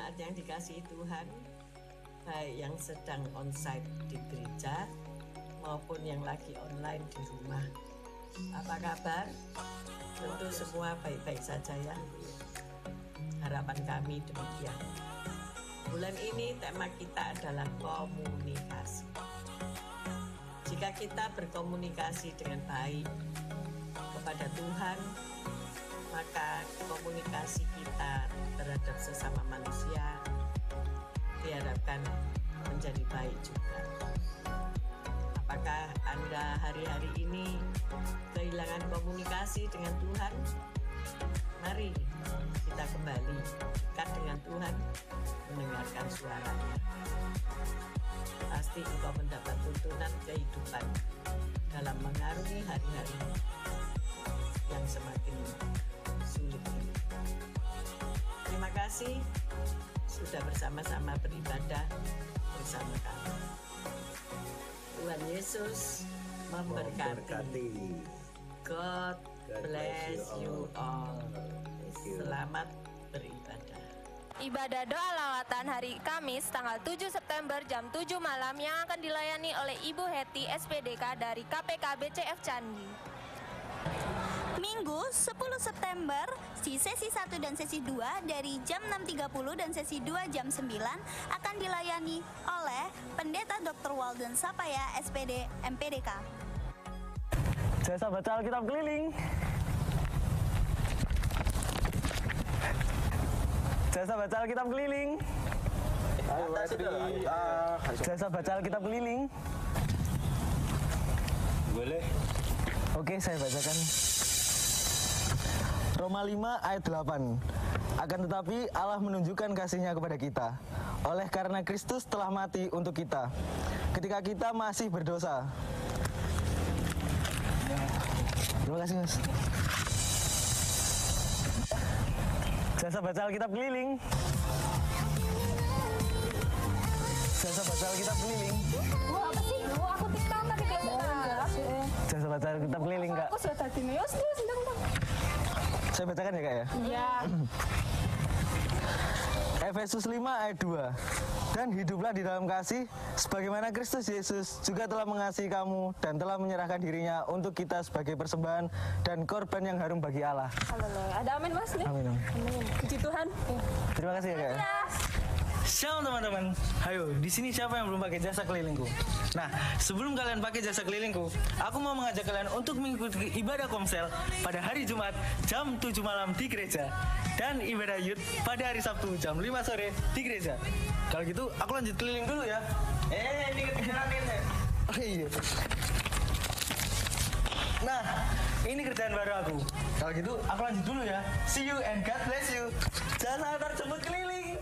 jemaat yang dikasihi Tuhan, baik yang sedang onsite di gereja maupun yang lagi online di rumah. Apa kabar? Tentu semua baik-baik saja ya. Harapan kami demikian. Bulan ini tema kita adalah komunikasi. Jika kita berkomunikasi dengan baik kepada Tuhan, maka komunikasi kita terhadap sesama manusia diharapkan menjadi baik juga. Apakah Anda hari-hari ini kehilangan komunikasi dengan Tuhan? Mari kita kembali dekat dengan Tuhan, mendengarkan suaranya. Pasti engkau mendapat tuntunan kehidupan dalam mengarungi hari-hari yang semakin sulit ini. Terima kasih sudah bersama-sama beribadah bersama kami. Tuhan Yesus memberkati. God bless you all. Selamat beribadah. Ibadah doa lawatan hari Kamis tanggal 7 September jam 7 malam yang akan dilayani oleh Ibu Heti SPDK dari KPK BCF Candi. Minggu 10 September, sesi 1 dan sesi 2 dari jam 6.30 dan sesi 2 jam 9 akan dilayani oleh Pendeta Dr. Walden Sapaya SPD MPDK. Jasa baca Alkitab keliling. Jasa baca Alkitab keliling. Jasa baca Alkitab keliling. Boleh. Oke, saya bacakan. Roma 5 ayat 8. Akan tetapi Allah menunjukkan kasih-Nya kepada kita oleh karena Kristus telah mati untuk kita ketika kita masih berdosa. Terima kasih, Mas. Jasa baca Alkitab keliling. Jasa baca Alkitab keliling. Wah, apa sih? Wah, aku TikTok tapi gak jelas. Jasa baca Alkitab keliling, Kak. Aku sudah tadi meos tuh sedang. Saya bacakan ya, Kak ya. Iya. Efesus 5 ayat 2. Dan hiduplah di dalam kasih sebagaimana Kristus Yesus juga telah mengasihi kamu dan telah menyerahkan dirinya untuk kita sebagai persembahan dan korban yang harum bagi Allah. Haleluya. Ada amin, Mas nih. Amin. Puji Tuhan. Terima kasih ya, Kak. Ya. Shalom teman-teman. Hayo, di sini siapa yang belum pakai jasa kelilingku? Nah, sebelum kalian pakai jasa kelilingku, aku mau mengajak kalian untuk mengikuti ibadah komsel pada hari Jumat jam 7 malam di gereja dan ibadah youth pada hari Sabtu jam 5 sore di gereja. Kalau gitu, aku lanjut keliling dulu ya. Ini kerjaan ini. Oh iya. Nah, ini kerjaan baru aku. Kalau gitu, aku lanjut dulu ya. See you and God bless you. Jangan sampai terjemput keliling.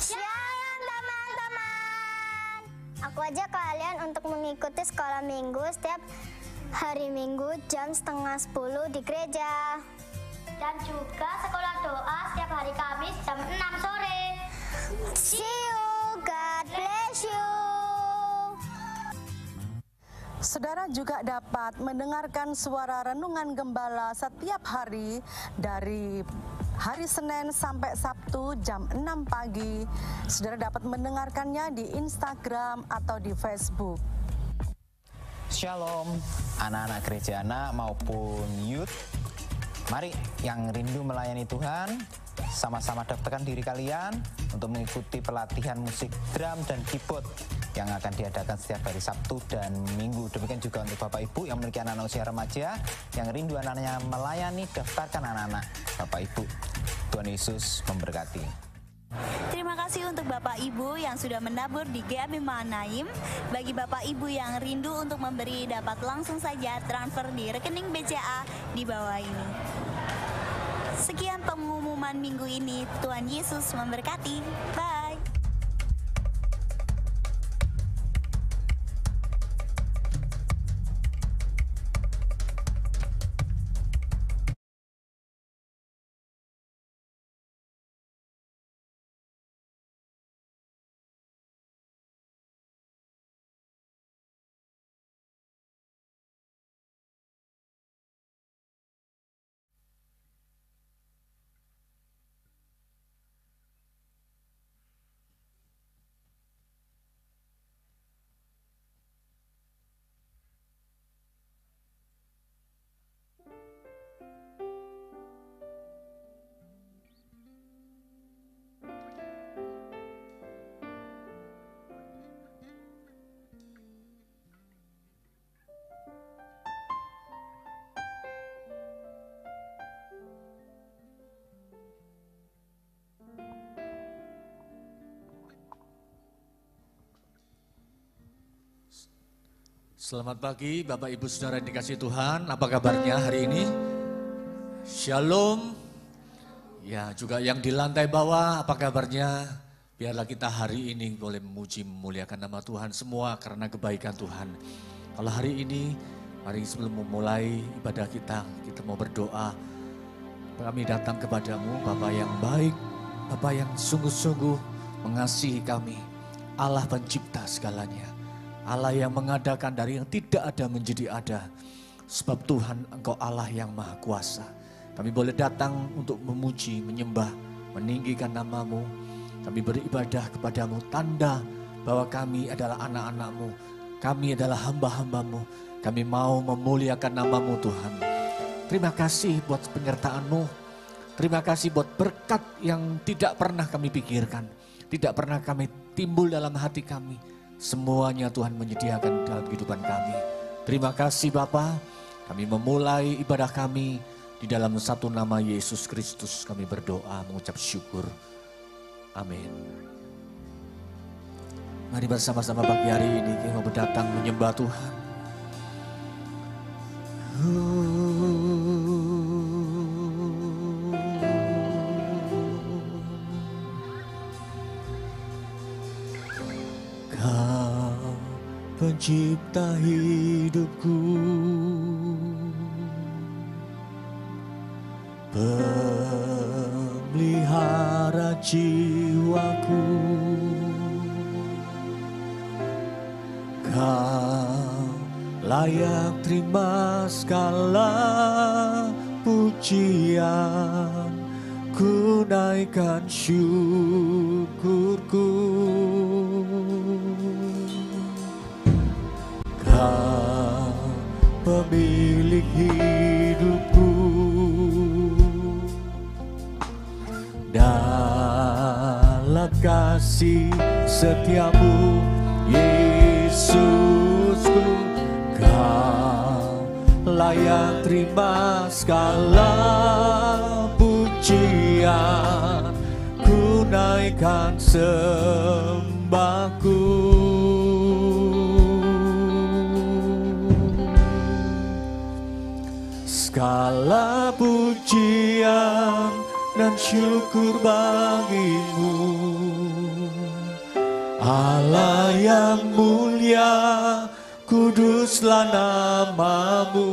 Shalom teman-teman. Aku ajak kalian untuk mengikuti sekolah minggu setiap hari Minggu jam 9:30 di gereja. Dan juga sekolah doa setiap hari Kamis jam 6 sore. See you, God bless you. Saudara juga dapat mendengarkan suara renungan gembala setiap hari dari hari Senin sampai Sabtu jam 6 pagi. Saudara dapat mendengarkannya di Instagram atau di Facebook. Shalom, anak-anak gereja anak maupun youth. Mari yang rindu melayani Tuhan, sama-sama daftarkan diri kalian untuk mengikuti pelatihan musik drum dan keyboard yang akan diadakan setiap hari Sabtu dan Minggu. Demikian juga untuk Bapak Ibu yang memiliki anak-anak usia remaja yang rindu anaknya melayani, daftarkan anak-anak Bapak Ibu. Tuhan Yesus memberkati. Terima kasih untuk Bapak Ibu yang sudah menabur di GAB Mahanaim. Bagi Bapak Ibu yang rindu untuk memberi, dapat langsung saja transfer di rekening BCA di bawah ini. Sekian pengumuman minggu ini. Tuhan Yesus memberkati. Bye. Selamat pagi Bapak Ibu Saudara yang dikasihi Tuhan. Apa kabarnya hari ini? Shalom. Ya, juga yang di lantai bawah apa kabarnya? Biarlah kita hari ini boleh memuji memuliakan nama Tuhan semua karena kebaikan Tuhan. Kalau hari ini, mari sebelum memulai ibadah kita mau berdoa. Kami datang kepadamu, Bapa yang baik, Bapa yang sungguh-sungguh mengasihi kami. Allah pencipta segalanya. Allah yang mengadakan dari yang tidak ada menjadi ada. Sebab Tuhan Engkau Allah yang maha kuasa. Kami boleh datang untuk memuji, menyembah, meninggikan nama-Mu. Kami beribadah kepadamu, tanda bahwa kami adalah anak-anak-Mu. Kami adalah hamba-hamba-Mu. Kami mau memuliakan nama-Mu Tuhan. Terima kasih buat penyertaan-Mu. Terima kasih buat berkat yang tidak pernah kami pikirkan. Tidak pernah kami timbul dalam hati kami. Semuanya Tuhan menyediakan dalam kehidupan kami. Terima kasih Bapa. Kami memulai ibadah kami di dalam satu nama Yesus Kristus. Kami berdoa mengucap syukur. Amin. Mari bersama-sama pagi hari ini kita mau datang menyembah Tuhan. Kau pencipta hidupku, pemelihara jiwaku. Kau layak terima segala pujian, ku naikkan syukurku. Kau pemilik hidupku, dalam kasih setiamu Yesusku. Kau layak terima segala pujian, ku naikkan sembahku. Segala pujian dan syukur bagimu, Allah yang mulia, kuduslah nama-Mu.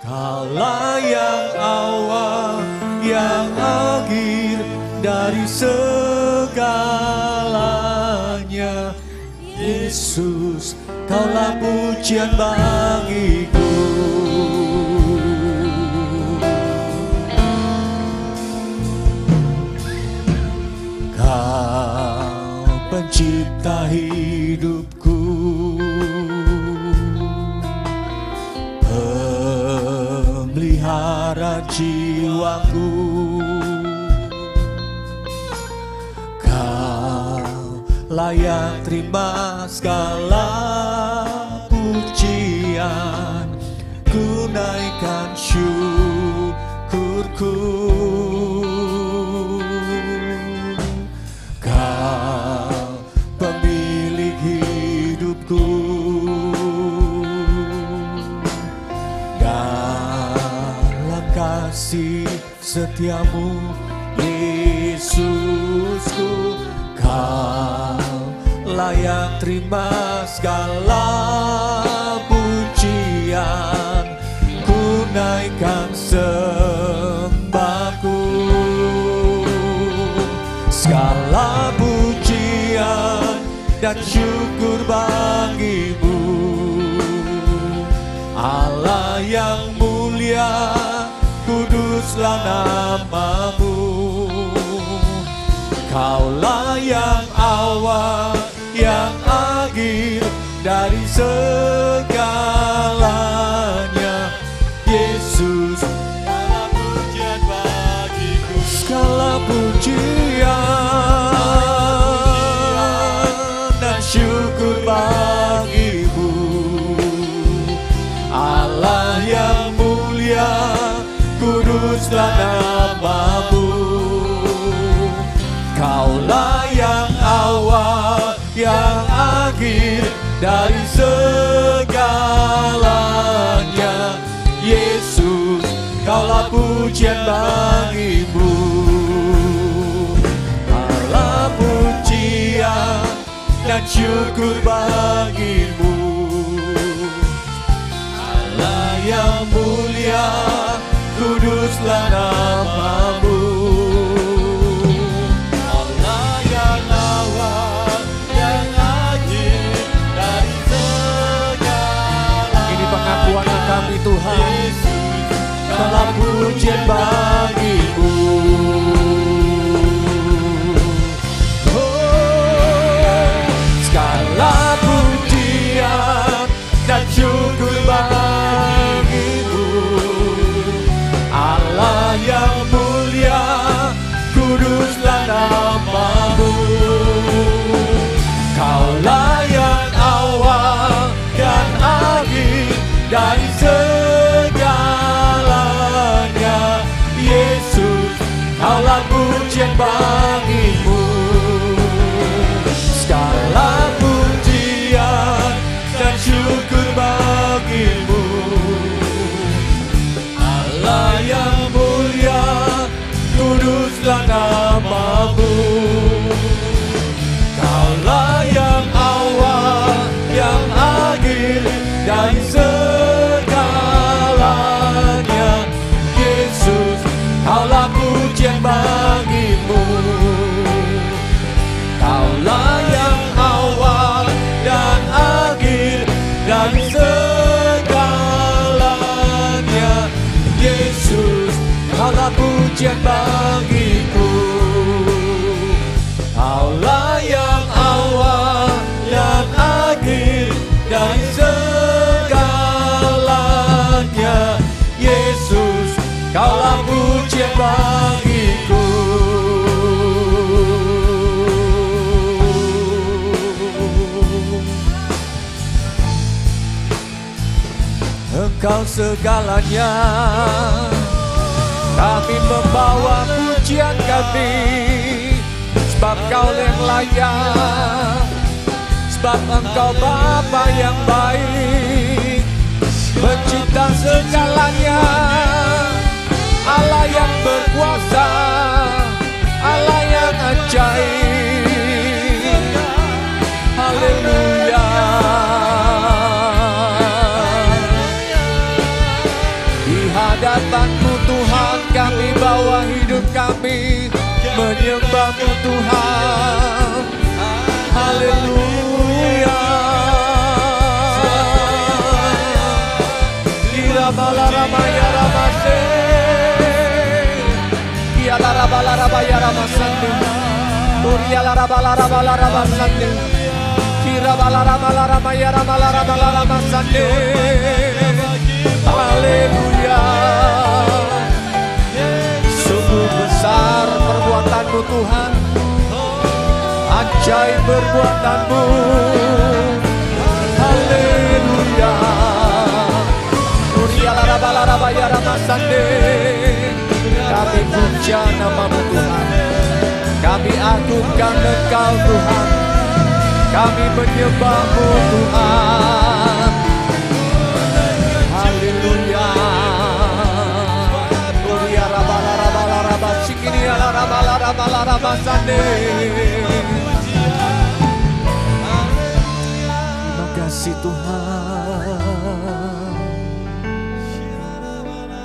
Kaulah yang awal, yang akhir dari segalanya. Yesus, Kaulah pujian bagiku. Kau pencipta hidupku, pemelihara jiwaku. Kau layak terima segala pujian, ku naikkan syukurku. Kau pemilik hidupku, dalam kasih setiamu Yesusku. Kau layak terima segala pujian, ku naikkan sembahku. Segala pujian dan syukur bagimu, Allah yang mulia, kuduslah nama-Mu. Kaulah yang awal, yang akhir dari segalanya. Yesus, segala pujian bagiku. Segala pujian dan syukur bagimu, Allah yang mulia, kuduslah nama-Mu. Kaulah yang awal, yang akhir dari pujian bagimu, Allah pujian dan syukur bagimu, Allah yang mulia, kuduslah namamu. Allah yang awal dan akhir dari segala. Ini pengakuan kami Tuhan, segala pujian bagimu. Segala pujian dan syukur bagimu, Allah yang mulia, kuduslah namamu. Kaulah yang awal dan akhir dari segalanya, Yesus, kaulah pujian bagimu. Segala pujian dan syukur bagimu, Allah yang mulia, kuduslah namamu. Kaulah yang awal, yang akhir dari segalanya, Yesus, kaulah pujian bagimu. Kaulah yang awal dan akhir dari segalanya, Yesus, kaulah pujian bagiku. Kaulah yang awal dan akhir dari segalanya, Yesus, kaulah pujian bagiku. Engkau segalanya, kami membawa pujian kami, sebab Kau yang layak, sebab Engkau Bapa yang baik, pencipta segalanya, Allah yang berkuasa, Allah yang ajaib. Haleluya. Hadapan-Mu Tuhan, kami bawa hidup kami, menyembah-Mu Tuhan. Haleluya. Kirabalarabaya ramase, Kialabalarabaya ramasande, Turialabalarabaya, Kirabalarabaya ramasande. Haleluya. Sungguh besar perbuatan-Mu Tuhan, ajaib perbuatan-Mu. Haleluya. Nurialabalarabaya ramasande. Kami puja nama-Mu Tuhan, kami agungkan Engkau Tuhan, kami menyembah-Mu Tuhan. Haleluya. Gloria rabala rabala rabala sikini ala rabala rabala rabala sande. Terima kasih Tuhan.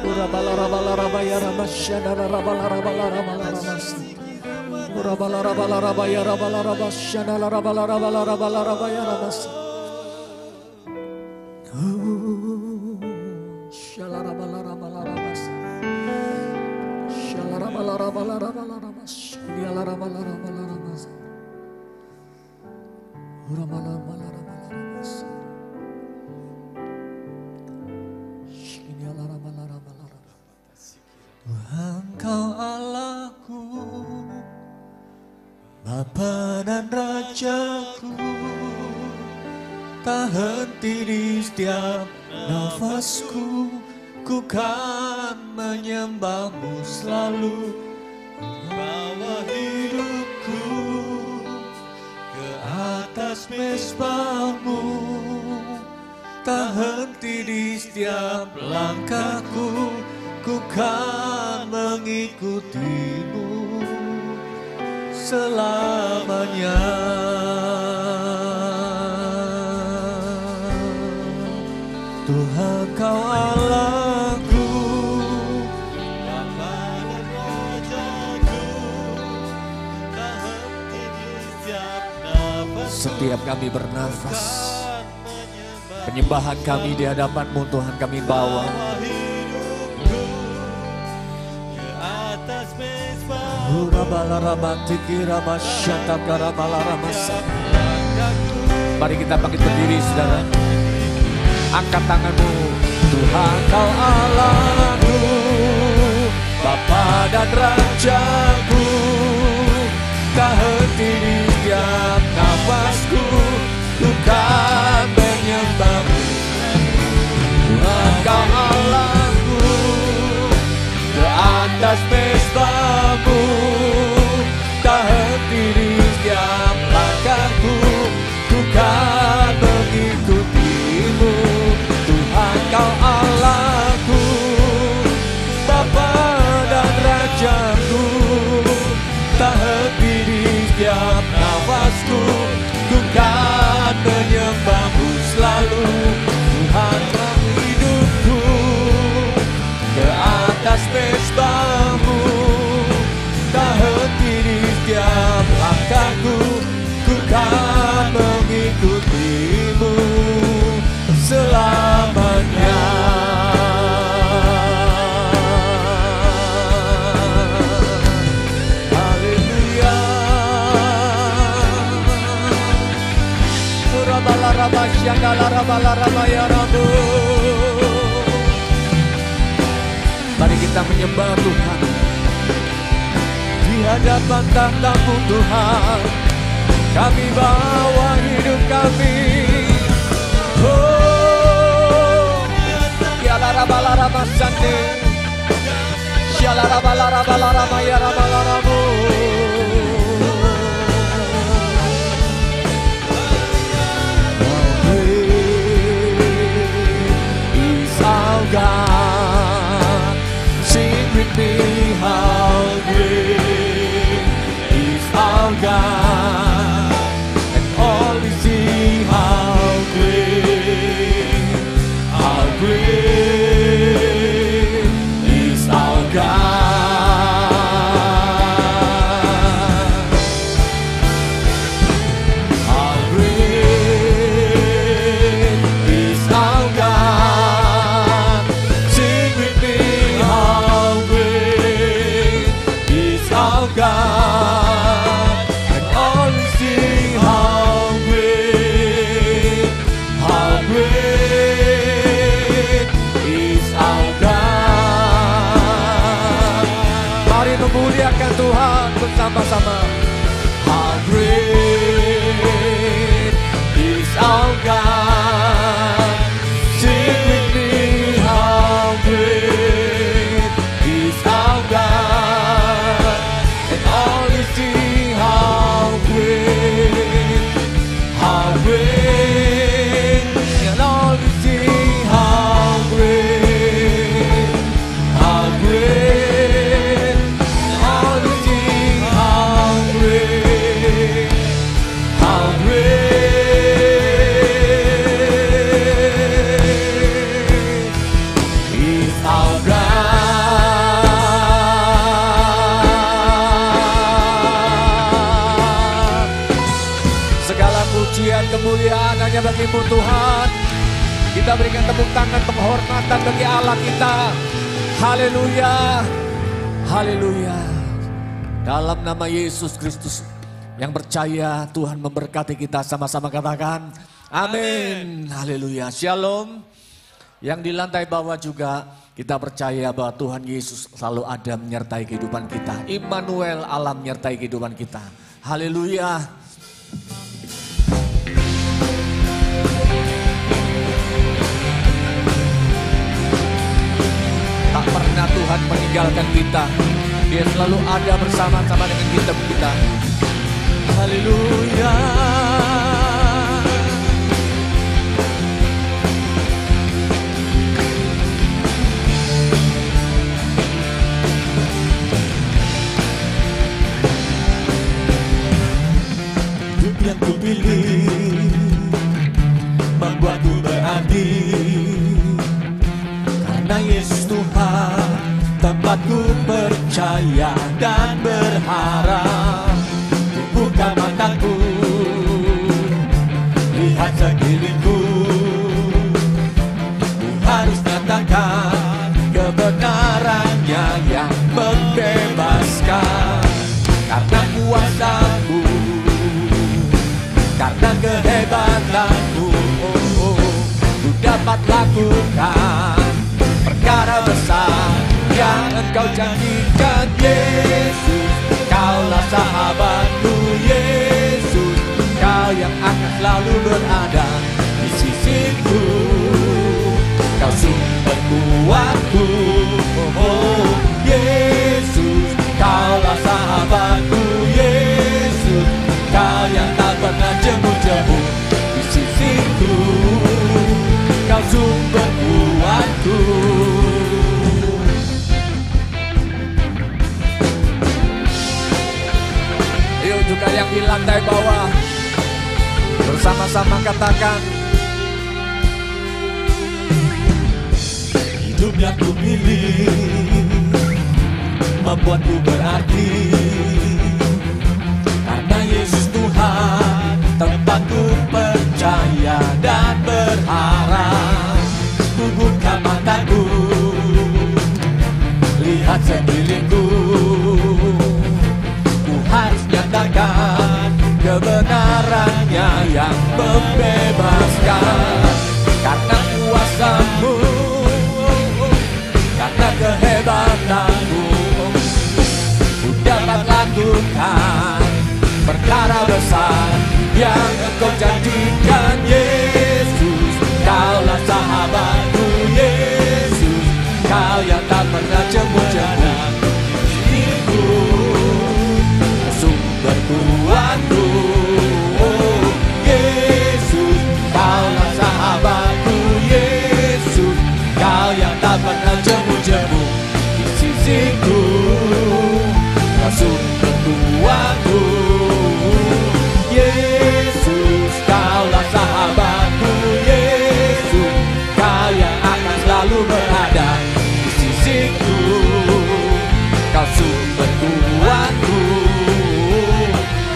Rabala rabala rabaya rabasyana rabala rabala rabala rabas. Rabala rabala rabaya rabala rabasyana rabala rabala rabala rabaya rabas. Tuhan Kau Allahku, Bapa dan Rajaku, tak henti di setiap nafasku, ku kan menyembah-Mu selalu, bawa hidupku ke atas mezbah-Mu, tak henti di setiap langkahku, ku kan mengikutimu selamanya. Tuhan kau Allahku, Bapa dan Rajaku, tak henti di setiap nafas. Setiap kami bernafas, penyembahan kami di hadapan-Mu Tuhan kami bawa. Mari kita bangkit berdiri saudara. Angkat tanganmu. Tuhan kau Allahku, Bapa dan Rajaku, tak henti di setiap nafasku, ku kan menyembah-Mu. Tuhan kau Allahku, ke atas mezbah-Mu, tak henti di setiap langkahku, ku kan mengikutimu. Tuhan kau Allahku, Bapa dan Rajaku, tak henti di setiap nafasku, ku kan menyembah-Mu selalu. Tuhan dalam hidupku, ke atas mezbah-Mu, tak henti di setiap langkahku, ku kan mengikutimu selamanya. Haleluya. Rabala rabasyandala rabala rabaya rabu. Mari kita menyembah Tuhan di hadapan tahta-Mu Tuhan. Kami bawa hidup kami. Oh, Yalarabalaramashande, Shalarabalarabalaramayarabalaramu. How great is our God? Sing with me, how great is our God, and all we see how great is our God. How great is our God. Sing with me, how great is our God, and all we sing how great is our God. Mari memuliakan Tuhan bersama-sama. How great is our God. Sing with me, how great is our God, and all we sing how great, and all we sing how great, and all we sing how great is our God. Segala pujian kemuliaan hanya bagi-Mu Tuhan. Kita berikan tepuk tangan penghormatan bagi Allah kita. Haleluya, haleluya. Dalam nama Yesus Kristus yang percaya, Tuhan memberkati kita. Sama-sama katakan amin. Haleluya. Shalom. Yang di lantai bawah juga kita percaya bahwa Tuhan Yesus selalu ada menyertai kehidupan kita. Immanuel, Allah menyertai kehidupan kita. Haleluya. Tak pernah Tuhan meninggalkan kita. Dia selalu ada bersama-sama dengan kita. Haleluya. karena Yesus Tuhan tempatku percaya dan berharap. Buka mataku, lihat sekelilingku, ku harus nyatakan kebenarannya yang membebaskan. Karena kuasaku, karena kehebatanku, ku dapat lakukan perkara besar yang Engkau janjikan. Yesus, Kaulah sahabatku. Yesus, Kau yang akan selalu berada di sisiku. Kau sumber kuatku. Oh, Yesus, Kaulah sahabatku. Yesus, Kau yang tak pernah jemu-jemu di sisiku. Kau sumber kuatku. Yuk juga yang di lantai bawah bersama-sama katakan, hidup yang ku pilih membuatku berarti. Karena Yesus Tuhan tempatku percaya dan berharap. Ku buka mataku, lihat sekelilingku, ku harus nyatakan kebenarannya yang membebaskan. Karena kuasamu, karena kehebatanmu, ku dapat lakukan perkara besar yang Engkau janjikan. Yesus, Kaulah sahabatku. Yesus, Kau yang tak pernah jemu-jemu diriku, sumber kuatku. Oh, Yesus, Kaulah sahabatku. Yesus, Kau yang tak pernah jemu-jemu di sisiku. Kau sumber kuatku. Yesus, Kaulah sahabatku. Yesus, Kau yang akan selalu berada di sisiku. Kau sumber kuatku.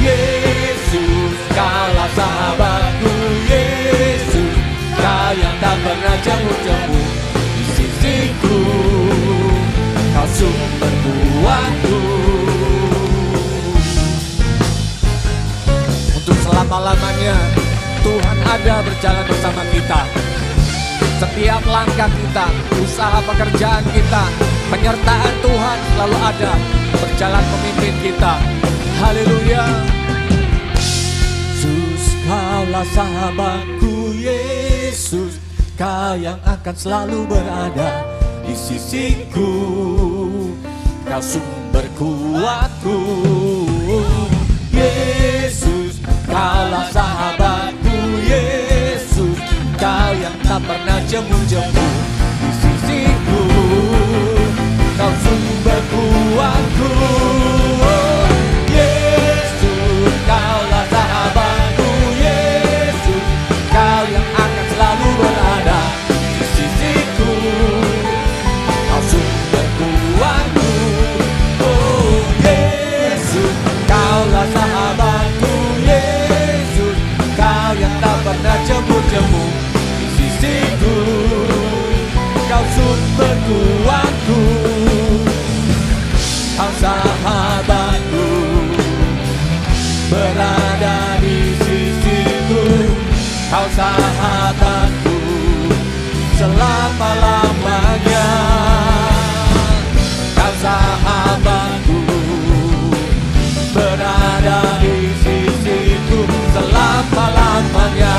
Yesus, Kaulah sahabatku. Yesus, Kau yang tak pernah jemu-jemu di sisiku. Kau sumber kuatku. Untuk selama-lamanya Tuhan ada berjalan bersama kita. Setiap langkah kita, usaha pekerjaan kita, penyertaan Tuhan selalu ada berjalan memimpin kita. Haleluya. Yesus, Kaulah sahabatku. Yesus, Kau yang akan selalu berada di sisiku. Kau sumber kuatku. Yesus, Kaulah sahabatku. Yesus, Kau yang tak pernah jemu-jemu di sisiku. Kau sumber kuatku. Yesus, Kaulah sahabatku. Yesus, Kau yang akan selalu berada di sisiku. Kau sumber kuatku. Oh, Yesus, Kaulah sahabatku. Yesus, Kau yang tak pernah jemu-jemu di sisiku. Kau sumber kuatku. Kau sahabatku, berada di sisiku. Kau sahabatku selama-lamanya. Kau sahabatku, berada di sisiku selama-lamanya.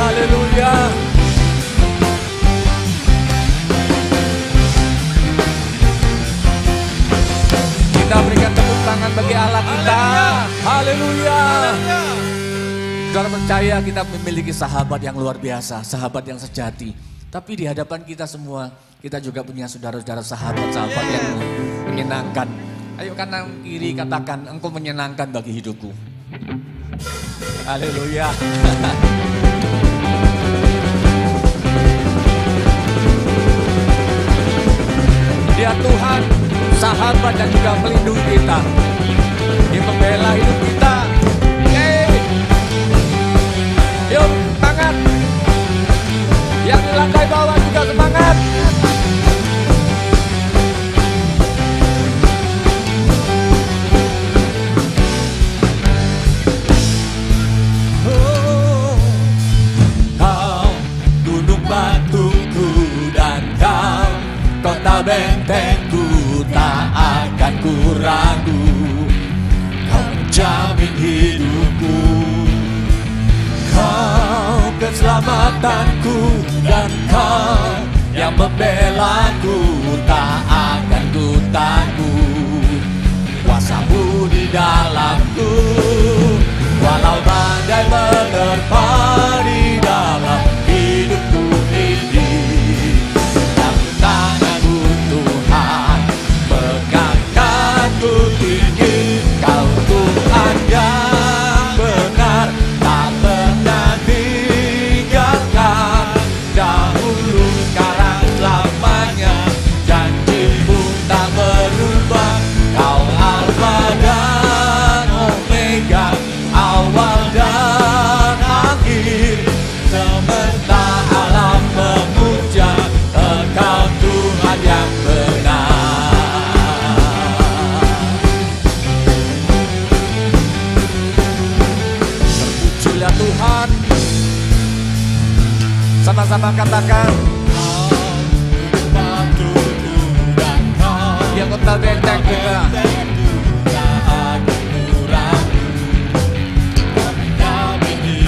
Haleluya. Kita berikan tepuk tangan bagi Allah kita. Haleluya. Saudara percaya kita memiliki sahabat yang luar biasa, sahabat yang sejati. Tapi di hadapan kita semua, kita juga punya saudara-saudara sahabat-sahabat yang menyenangkan. Ayo kanan kiri katakan, engkau menyenangkan bagi hidupku. Haleluya. sahabat dan juga pelindung kita. Dia membela hidup kita. Yuk, semangat. Yang di lantai bawah juga semangat. Oh, kau gunung batuku dan kau kota bentengku, tak akan ku ragu. Kau menjamin hidupku. Kau keselamatanku dan kau yang membelaku, tak akan ku takut. Kuasamu di dalamku, walau badai menerpa di dalam hidupku ini. Dalam tanganmu Tuhan, mengangkatku tinggi. Kau Tuhan yang benar, tak pernah tinggalkan. Dahulu, sekarang, selamanya, janjimu tak berubah. Kau Alfa dan Omega, awal dan akhir. Semesta alam memuja Engkau Tuhan yang benar. Terpujilah Tuhan. Sama-sama katakan. Yang kota benteng kita,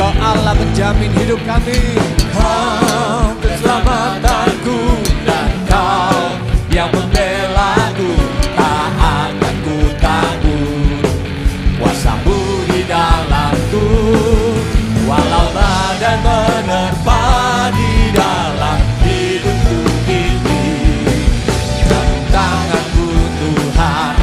Kau Allah menjamin hidup kami. Kau keselamatanku dan Kau yang membelaku, tak akan ku takut. Kuasamu di dalamku, walau badai menerpa di dalam hidupku ini. Dalam tanganmu Tuhan,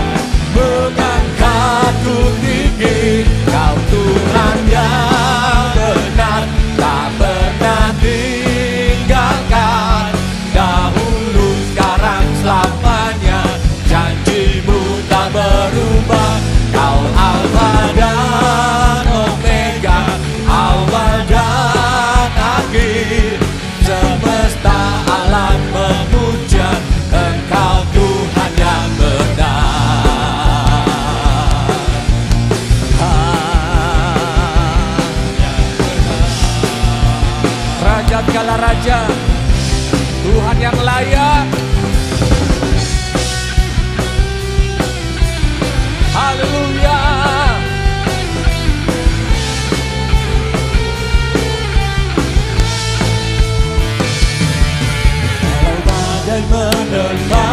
mengangkatku tinggi. Kau Tuhan yang benar, tak pernah tinggalkan. Dahulu, sekarang, selamanya, janjimu tak berubah. Kau Alfa dan Omega, awal dan akhir. Semesta alam memuja Engkau Tuhan yang benar. Raja segala raja, Tuhan yang layak. Haleluya. Walau badai menerpa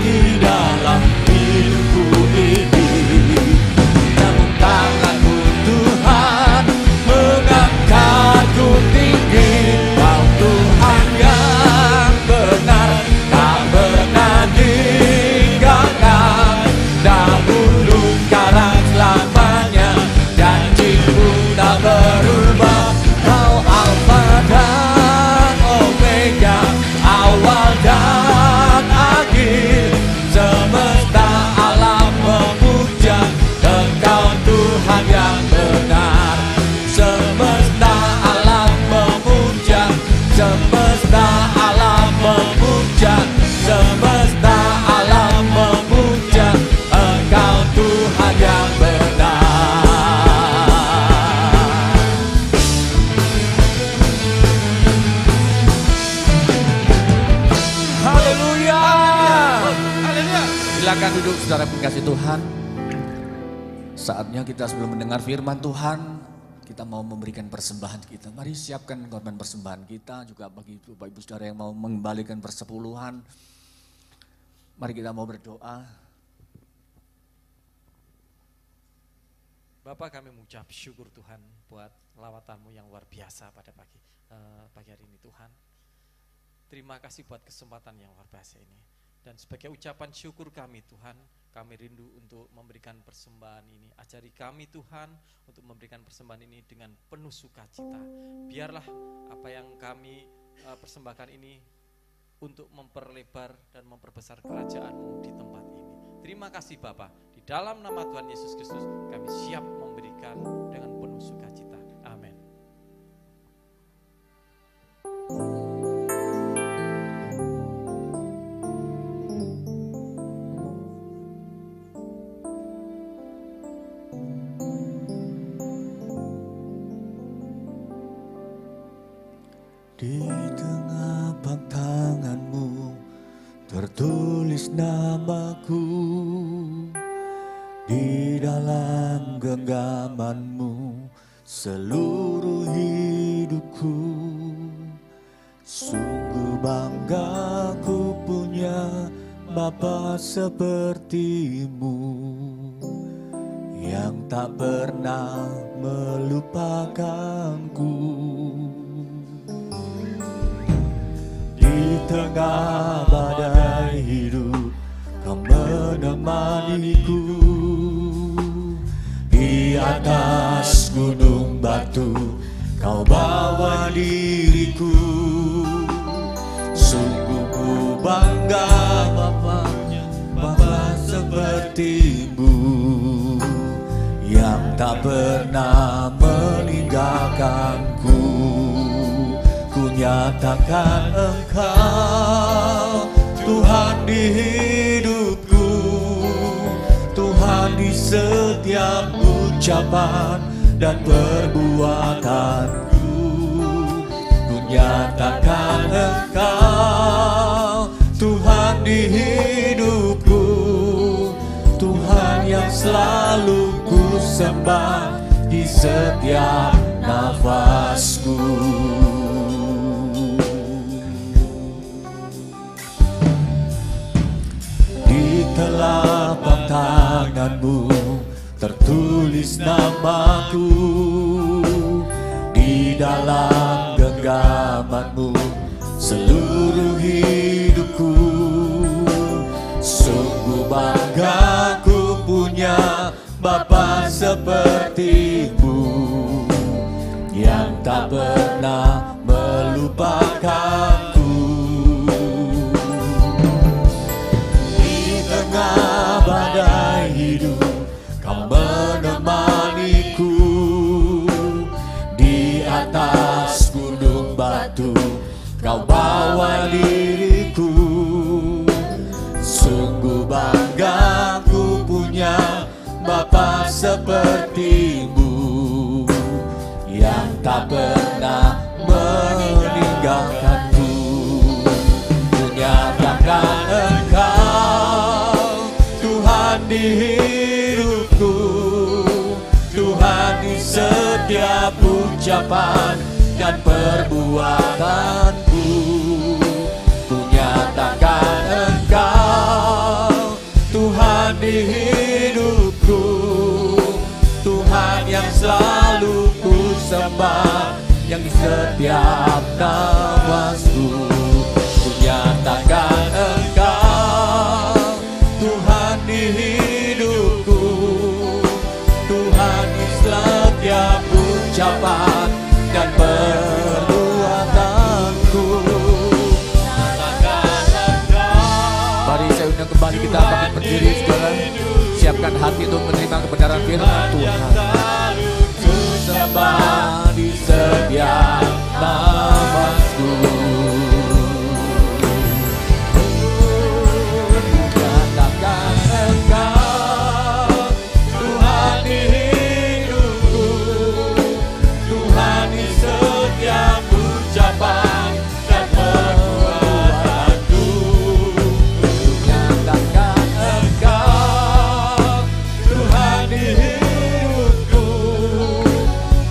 di dalam hidupku ini, namun tanganmu Tuhan mengangkatku tinggi. Kau Tuhan yang benar, tak pernah tinggalkan. Dahulu, sekarang, selamanya, janjimu tak berubah. Kau Alfa dan Omega, awal dan akhir. Semesta alam memuja Engkau Tuhan yang benar. Semesta alam memuja, semesta alam memuja, semesta alam memuja Engkau Tuhan yang benar. Haleluya. Silakan duduk saudara kasih Tuhan. Saatnya kita sebelum mendengar firman Tuhan, kita mau memberikan persembahan kita. Mari siapkan korban persembahan kita, juga bagi Bapak Ibu Saudara yang mau mengembalikan persepuluhan. Mari kita mau berdoa. Bapak, kami mengucap syukur Tuhan buat lawatan-Mu yang luar biasa pada pagi hari ini Tuhan. Terima kasih buat kesempatan yang luar biasa ini. Dan sebagai ucapan syukur kami Tuhan, kami rindu untuk memberikan persembahan ini. Ajari kami Tuhan untuk memberikan persembahan ini dengan penuh sukacita. Biarlah apa yang kami persembahkan ini untuk memperlebar dan memperbesar kerajaan-Mu di tempat ini. Terima kasih Bapa. Di dalam nama Tuhan Yesus Kristus kami siap memberikan dengan penuh sukacita. Amin. Di telapak tanganmu tertulis namaku, di dalam genggamanmu seluruh hidupku. Sungguh bangga ku punya Bapa sepertimu, yang tak pernah melupakanku. Di tengah badai hidup kau menemaniku, di atas gunung batu kau bawa diriku. Sungguh ku bangga Bapa sepertimu, yang tak pernah meninggalkanku. Ku nyatakan Engkau Tuhan di hidupku, Tuhan di setiap ucapan dan perbuatanku. Ku nyatakan Engkau Tuhan di hidupku, Tuhan yang selalu ku sembah di setiap nafasku. Di telapak tanganmu tertulis namaku, di dalam genggamanmu seluruh hidupku. Sungguh bangga ku punya Bapa sepertimu, yang tak pernah melupakanku. Di tengah badai hidup kau menemaniku, di atas gunung batu kau bawa diriku. Sungguh bangga ku punya Bapa sepertimu, yang tak pernah meninggalkanku. Ku nyatakan Engkau Tuhan di hidupku, Tuhan di setiap ucapan dan perbuatanku. Ku nyatakan Engkau Tuhan di hidupku, Tuhan yang selalu ku sembah, yang di setiap nafasku. Ku nyatakan Engkau Tuhan di hidupku, Tuhan di setiap ucapan dan perbuatanku. Mari saya undang kembali, kita bangkit berdiri saudara. Siapkan hati untuk menerima kebenaran firman Tuhan. Ku sembah di setiap nafasku. Nyatakan Engkau Tuhan di hidupku, Tuhan di setiap ucapan dan perbuatanku. Nyatakan Engkau Tuhan di hidupku,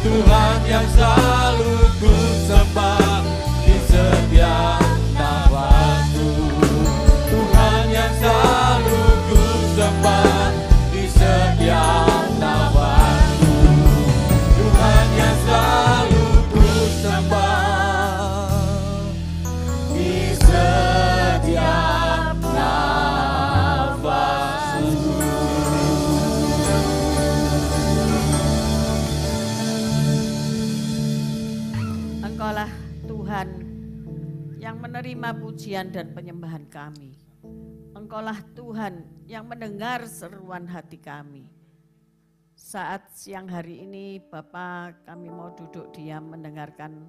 Tuhan yang selalu ku sembah di setiap nafasku. Tuhan yang selalu ku sembah di setiap nafasku. Tuhan yang selalu ku sembah di setiap nafasku. Engkaulah Tuhan yang menerima pujian dan penyembahan kami. Engkaulah Tuhan yang mendengar seruan hati kami. Saat siang hari ini Bapa, kami mau duduk diam mendengarkan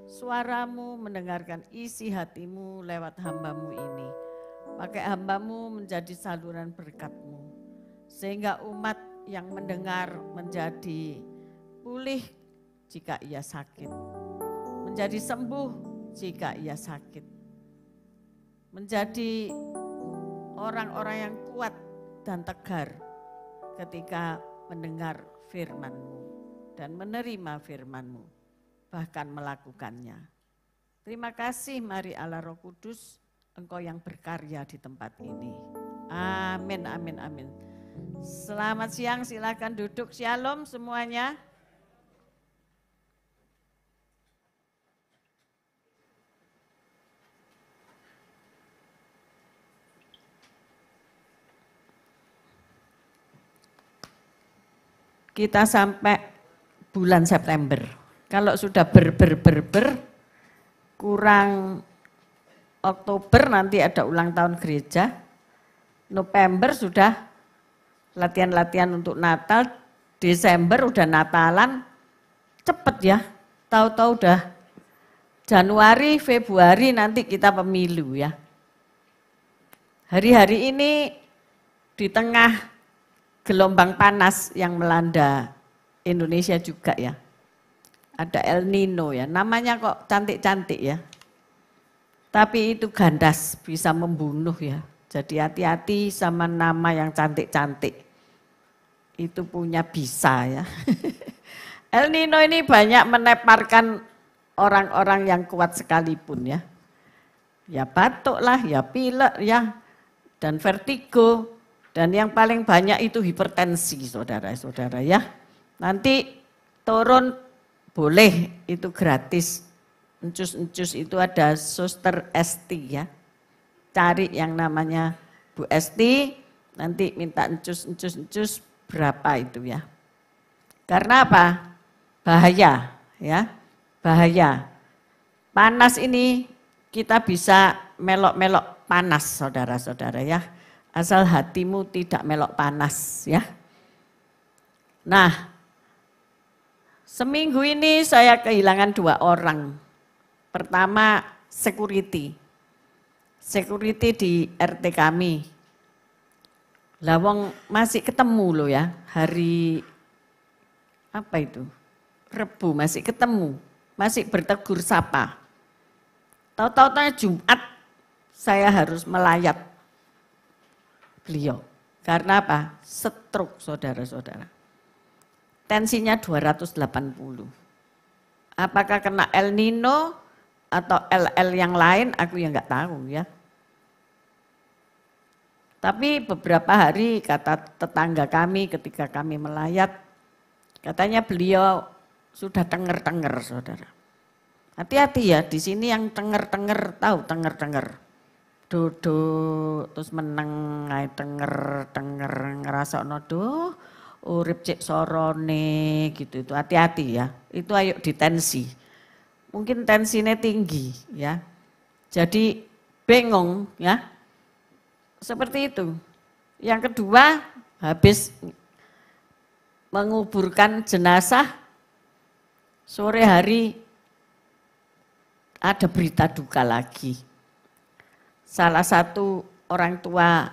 suaramu, mendengarkan isi hatimu lewat hambamu ini. Pakai hambamu menjadi saluran berkat-Mu. Sehingga umat yang mendengar menjadi pulih jika ia sakit. Menjadi sembuh jika ia sakit. Menjadi orang-orang yang kuat dan tegar ketika mendengar firman-Mu dan menerima firman-Mu, bahkan melakukannya. Terima kasih, mari Allah Roh Kudus, Engkau yang berkarya di tempat ini. Amin, amin, amin. Selamat siang, silakan duduk. Shalom semuanya. Kita sampai bulan September. Kalau sudah kurang Oktober nanti ada ulang tahun gereja. November sudah latihan-latihan untuk Natal. Desember udah Natalan. Cepet ya. Tahu-tahu udah Januari, Februari nanti kita pemilu ya. Hari-hari ini di tengah gelombang panas yang melanda Indonesia juga ya. Ada El Nino ya, namanya kok cantik-cantik ya. Tapi itu gandas, bisa membunuh ya. Jadi hati-hati sama nama yang cantik-cantik. Itu punya bisa ya. El Nino ini banyak meneparkan orang-orang yang kuat sekalipun ya. Ya batuk lah, ya pilek ya, dan vertigo. Dan yang paling banyak itu hipertensi, saudara-saudara ya. Nanti turun boleh, itu gratis. Encus-encus itu ada Suster Esti ya. Cari yang namanya Bu Esti, nanti minta encus berapa itu ya. Karena apa? Bahaya ya, bahaya. Panas ini kita bisa melok-melok panas, saudara-saudara ya. Asal hatimu tidak melok panas ya. Nah, seminggu ini saya kehilangan 2 orang. Pertama security di RT kami. Lawang masih ketemu loh ya, hari apa itu? Rebu masih ketemu, masih bertegur sapa. Tahu-tahu Jumat saya harus melayat beliau. Karena apa? Stroke, saudara-saudara. Tensinya 280. Apakah kena El Nino atau LL yang lain, aku ya nggak tahu ya. Tapi beberapa hari kata tetangga kami ketika kami melayat, katanya beliau sudah tenger-tenger, saudara. Hati-hati ya, di sini yang tenger-tenger, tahu tenger-tenger. Duduk terus meneng ae tenger ngerasakno duh urip cek sorone gitu. Itu hati-hati ya. Itu ayo ditensi. Mungkin tensinya tinggi ya. Jadi bengong ya. Seperti itu. Yang kedua, habis menguburkan jenazah sore hari ada berita duka lagi. Salah satu orang tua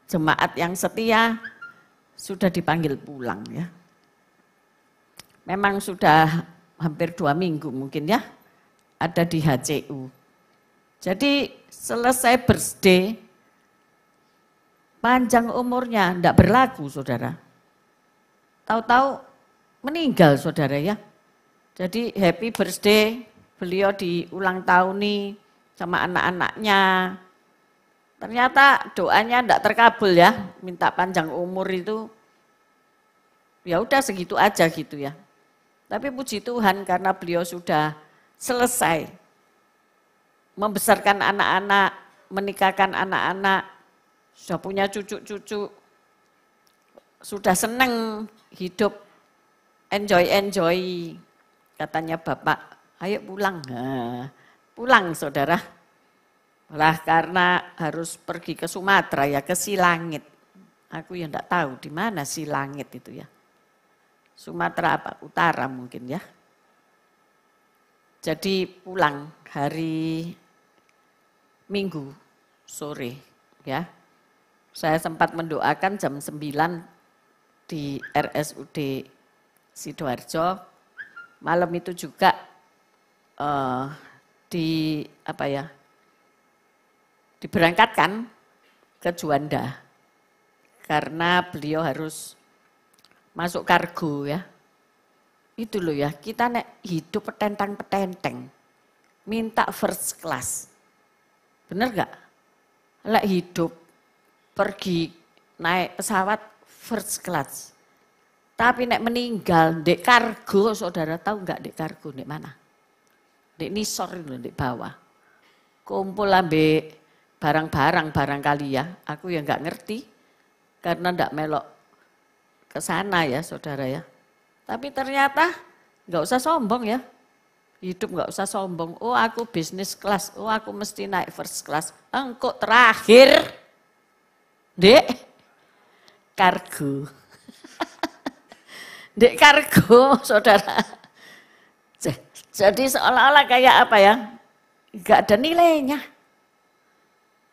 jemaat yang setia sudah dipanggil pulang ya. Memang sudah hampir 2 minggu mungkin ya, ada di HCU. Jadi selesai birthday, panjang umurnya, enggak berlaku saudara. Tahu-tahu meninggal saudara ya. Jadi happy birthday, beliau di ulang tahun nih sama anak-anaknya. Ternyata doanya enggak terkabul ya, minta panjang umur itu. Ya udah segitu aja gitu ya. Tapi puji Tuhan karena beliau sudah selesai membesarkan anak-anak, menikahkan anak-anak, sudah punya cucu-cucu, sudah senang hidup, enjoy. Katanya Bapak, ayo pulang. Nah, pulang saudara. Lah karena harus pergi ke Sumatera ya, ke Silangit. Aku ya enggak tahu di mana Silangit itu ya. Sumatera apa? Utara mungkin ya. Jadi pulang hari Minggu sore ya. Saya sempat mendoakan jam 9 di RSUD Sidoarjo. Malam itu juga diberangkatkan ke Juanda karena beliau harus masuk kargo ya. Itu loh ya, kita nek hidup petentang-petenteng, minta first class. Bener gak? Lek hidup pergi naik pesawat first class. Tapi nek meninggal dek kargo, saudara tahu nggak dek kargo dek mana? Dek nisor itu dek bawah. Kumpul ambek barang-barang barangkali ya. Aku ya nggak ngerti karena ndak melok ke sana ya saudara ya. Tapi ternyata nggak usah sombong ya. Hidup nggak usah sombong. Oh aku bisnis kelas, oh aku mesti naik first class. Engkau terakhir, dek kargo. Dek kargo, saudara. Jadi seolah-olah kayak apa ya, nggak ada nilainya.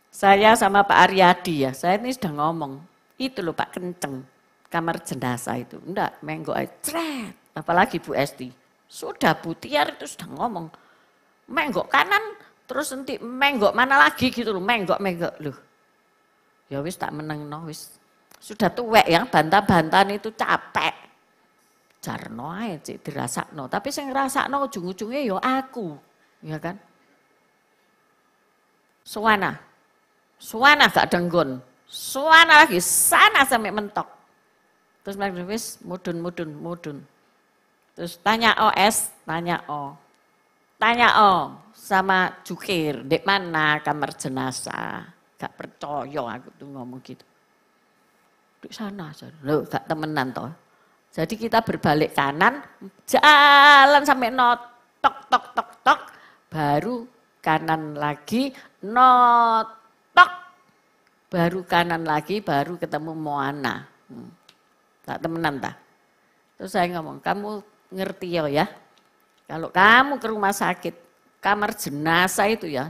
Saya sama Pak Aryadi ya, saya ini sudah ngomong, itu loh Pak Kenceng, kamar jenazah itu. Enggak, menggok aja, cret. Apalagi Bu Esti. Sudah Bu Tiar itu sudah ngomong, menggok kanan, terus nanti menggok mana lagi gitu loh, menggok loh. Ya wis tak meneng no wis. Sudah tuwek ya, bantah-bantahan itu capek. Jarno aja cik dirasakno, tapi sing ngrasakno ujung-ujungnya ya aku, ya kan? Suwana gak denggon, suwana lagi sana sampai mentok. Terus wis mudun. Terus tanya OS, tanya O sama jukir, dek mana kamar jenazah? Gak percaya aku tuh ngomong gitu. Di sana aja, loh gak temenan toh. Jadi kita berbalik kanan, jalan sampai tok, baru kanan lagi, tok, baru kanan lagi, baru ketemu Moana. Tak temenan tak? Terus saya ngomong, kamu ngerti ya, kalau kamu ke rumah sakit, kamar jenazah itu ya,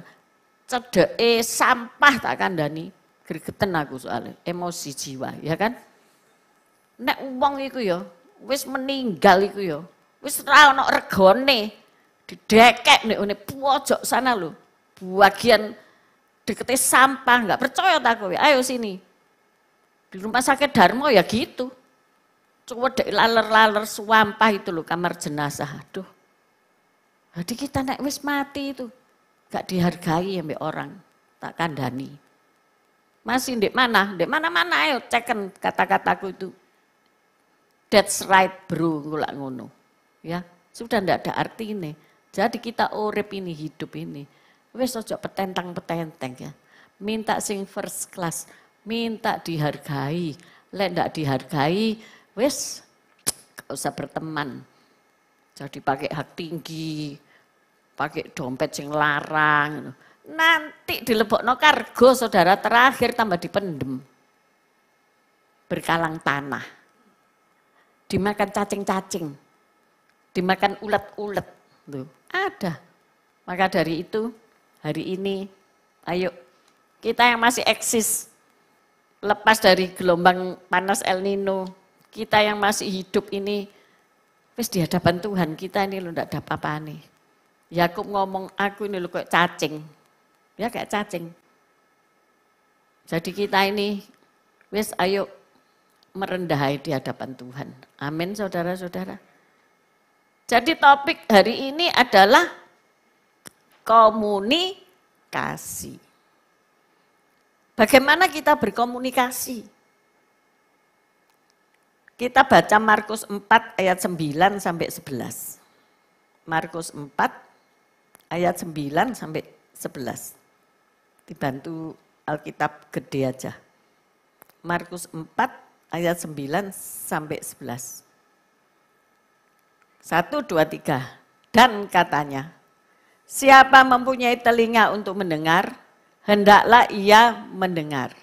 cedeke sampah tak kandani, gregeten aku soalnya, emosi jiwa, ya kan? Nek wong iku ya, wis meninggal iku ya, wis ra ono regone, didekek nek ngene pojok sana lho, bagian dekete sampah, enggak percaya tak kowe, ayo sini. Di rumah sakit Darmo ya gitu. Cuwedek laler-laler sampah itu loh kamar jenazah. Aduh. Jadi kita nek wis mati itu enggak dihargai ya mbek orang, tak kandani. Masih ndek mana? Ndek mana-mana ayo ceken kata-kataku itu. That's right bro, ngulak ngono. Ya, sudah ndak ada arti ini. Jadi kita urip ini, hidup ini. Wis ojo petentang-petenteng ya. Minta sing first class, minta dihargai. Lek ndak dihargai, wis gak usah berteman. Jadi pakai hak tinggi, pakai dompet sing larang. Nanti dilebokno kargo saudara terakhir tambah dipendem. Berkalang tanah. Dimakan cacing-cacing, dimakan ulet-ulet, tuh ada. Maka dari itu hari ini, ayo kita yang masih eksis, lepas dari gelombang panas El Nino, kita yang masih hidup ini, wis di hadapan Tuhan kita ini lo ndak ada apa-apa nih. Yakub ngomong aku ini lo kayak cacing, ya kayak cacing. Jadi kita ini, wis ayo merendahai di hadapan Tuhan. Amin saudara-saudara. Jadi topik hari ini adalah komunikasi. Bagaimana kita berkomunikasi? Kita baca Markus 4 ayat 9 sampai 11. Markus 4 ayat 9 sampai 11. Dibantu Alkitab gede aja. Markus 4 ayat 9 sampai 11. 1, 2, 3. Dan katanya, siapa mempunyai telinga untuk mendengar, hendaklah ia mendengar.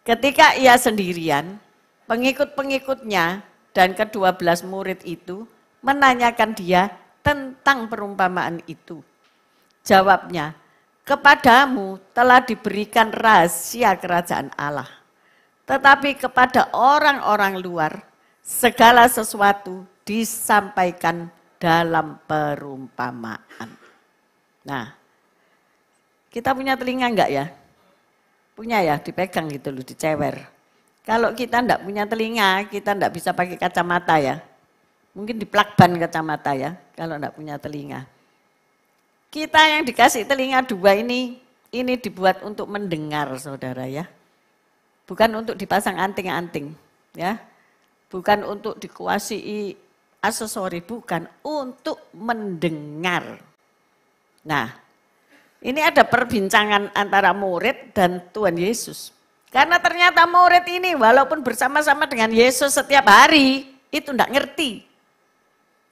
Ketika ia sendirian, pengikut-pengikutnya dan ke-12 murid itu menanyakan dia tentang perumpamaan itu. Jawabnya, kepadamu telah diberikan rahasia kerajaan Allah. Tetapi kepada orang-orang luar, segala sesuatu disampaikan dalam perumpamaan. Nah, kita punya telinga enggak ya? Punya ya, dipegang gitu loh, dicewer. Kalau kita enggak punya telinga, kita enggak bisa pakai kacamata ya. Mungkin diplakban kacamata ya, kalau enggak punya telinga. Kita yang dikasih telinga 2 ini dibuat untuk mendengar, saudara ya. Bukan untuk dipasang anting-anting ya. Bukan untuk dikuasai aksesori, bukan, untuk mendengar. Nah, ini ada perbincangan antara murid dan Tuhan Yesus. Karena ternyata murid ini walaupun bersama-sama dengan Yesus setiap hari, itu enggak ngerti.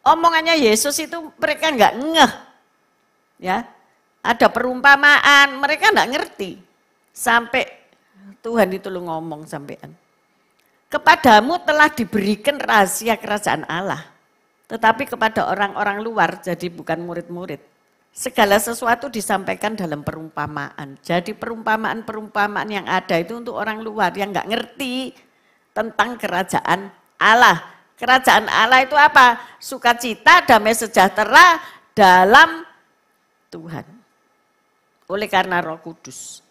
Omongannya Yesus itu mereka enggak ngeh. Ya, ada perumpamaan, mereka enggak ngerti. Sampai Tuhan itu lu ngomong sampean. Kepadamu telah diberikan rahasia kerajaan Allah. Tetapi kepada orang-orang luar, jadi bukan murid-murid. Segala sesuatu disampaikan dalam perumpamaan. Jadi perumpamaan-perumpamaan yang ada itu untuk orang luar yang enggak ngerti tentang kerajaan Allah. Kerajaan Allah itu apa? Sukacita, damai sejahtera dalam Tuhan. Oleh karena Roh Kudus.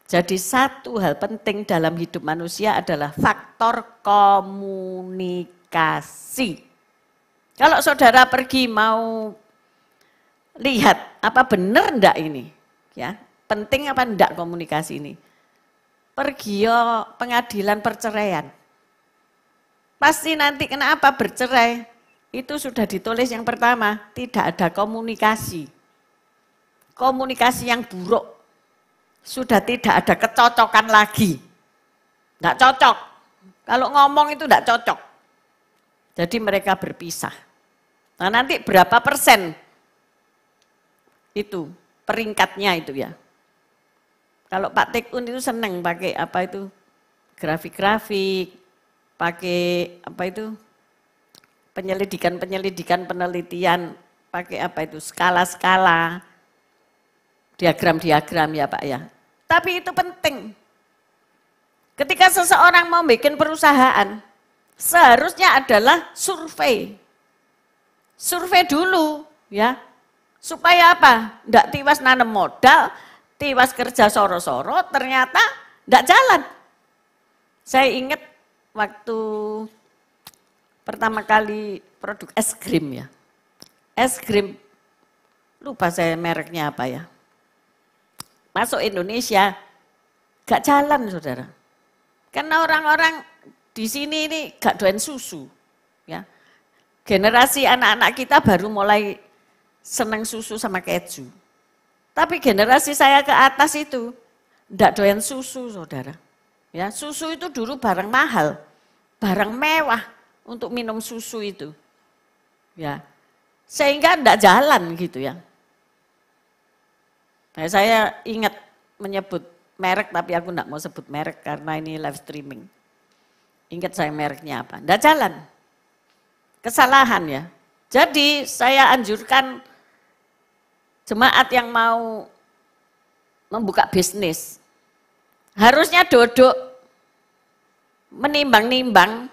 Jadi satu hal penting dalam hidup manusia adalah faktor komunikasi. Kalau saudara pergi mau lihat apa benar enggak ini, ya penting apa enggak komunikasi ini. Pergi pengadilan perceraian, pasti nanti kenapa bercerai, itu sudah ditulis yang pertama, tidak ada komunikasi. Komunikasi yang buruk, sudah tidak ada kecocokan lagi. Enggak cocok, kalau ngomong itu enggak cocok. Jadi mereka berpisah. Nah nanti berapa persen itu peringkatnya itu ya. Kalau Pak Tekun itu seneng pakai apa itu grafik-grafik, pakai apa itu penyelidikan penelitian, pakai apa itu skala-skala, diagram-diagram ya Pak ya. Tapi itu penting. Ketika seseorang mau bikin perusahaan, seharusnya adalah survei. Survei dulu ya. Supaya apa? Enggak tiwas nanam modal, tiwas kerja soro-soro, ternyata enggak jalan. Saya ingat waktu pertama kali produk es krim ya. Es krim, lupa saya mereknya apa ya. Masuk Indonesia, enggak jalan saudara. Karena orang-orang di sini ini enggak doyan susu. Ya. Generasi anak-anak kita baru mulai seneng susu sama keju. Tapi generasi saya ke atas itu enggak doyan susu, saudara. Ya, susu itu dulu barang mahal, barang mewah untuk minum susu itu. Ya. Sehingga enggak jalan gitu ya. Nah, saya ingat menyebut merek tapi aku enggak mau sebut merek karena ini live streaming. Ingat saya mereknya apa? Enggak jalan. Kesalahan ya. Jadi saya anjurkan jemaat yang mau membuka bisnis, harusnya duduk, menimbang-nimbang,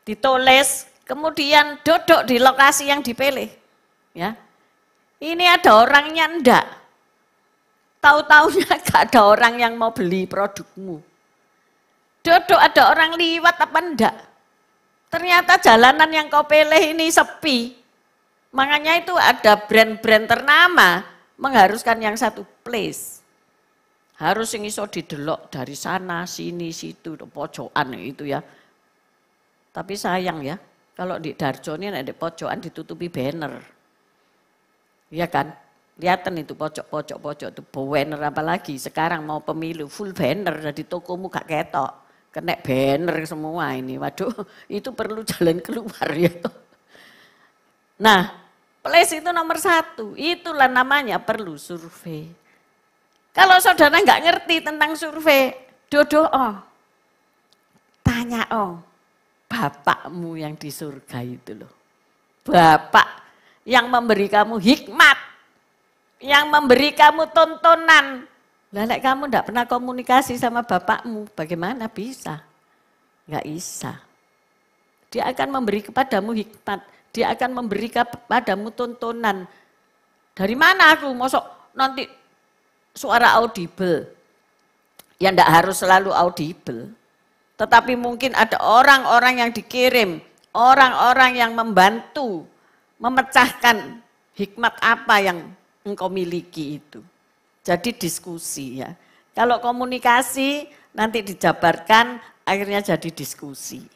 ditulis, kemudian duduk di lokasi yang dipilih. Ya. Ini ada orangnya enggak, tahu-taunya enggak ada orang yang mau beli produkmu. Duduk ada orang liwat apa enggak, ternyata jalanan yang kau pilih ini sepi. Makanya itu ada brand-brand ternama mengharuskan yang satu place. Harus yang iso didelok dari sana, sini, situ, pojokan itu ya. Tapi sayang ya, kalau di Darjo ini ada pojokan ditutupi banner. Iya kan? Lihatan itu pojok-pojok itu banner apalagi sekarang mau pemilu full banner jadi tokomu gak ketok. Kena banner semua ini. Waduh, itu perlu jalan keluar ya. Nah, place itu nomor 1, itulah namanya perlu survei. Kalau saudara nggak ngerti tentang survei, tanya Bapakmu yang di surga itu loh. Bapak yang memberi kamu hikmat, yang memberi kamu tontonan. Lah kamu enggak pernah komunikasi sama bapakmu, bagaimana bisa? Enggak bisa. Dia akan memberi kepadamu hikmat, dia akan memberi kepadamu tontonan. Dari mana aku mosok nanti suara audible? Ya enggak harus selalu audible. Tetapi mungkin ada orang-orang yang dikirim, orang-orang yang membantu, memecahkan hikmat apa yang engkau miliki itu. Jadi diskusi ya. Kalau komunikasi nanti dijabarkan akhirnya jadi diskusi.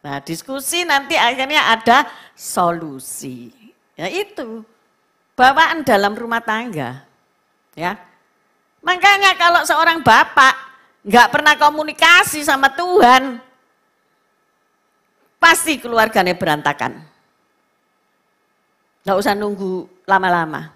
Nah diskusi nanti akhirnya ada solusi. Ya itu bawaan dalam rumah tangga. Ya. Makanya kalau seorang bapak nggak pernah komunikasi sama Tuhan, pasti keluarganya berantakan. Nggak usah nunggu lama-lama.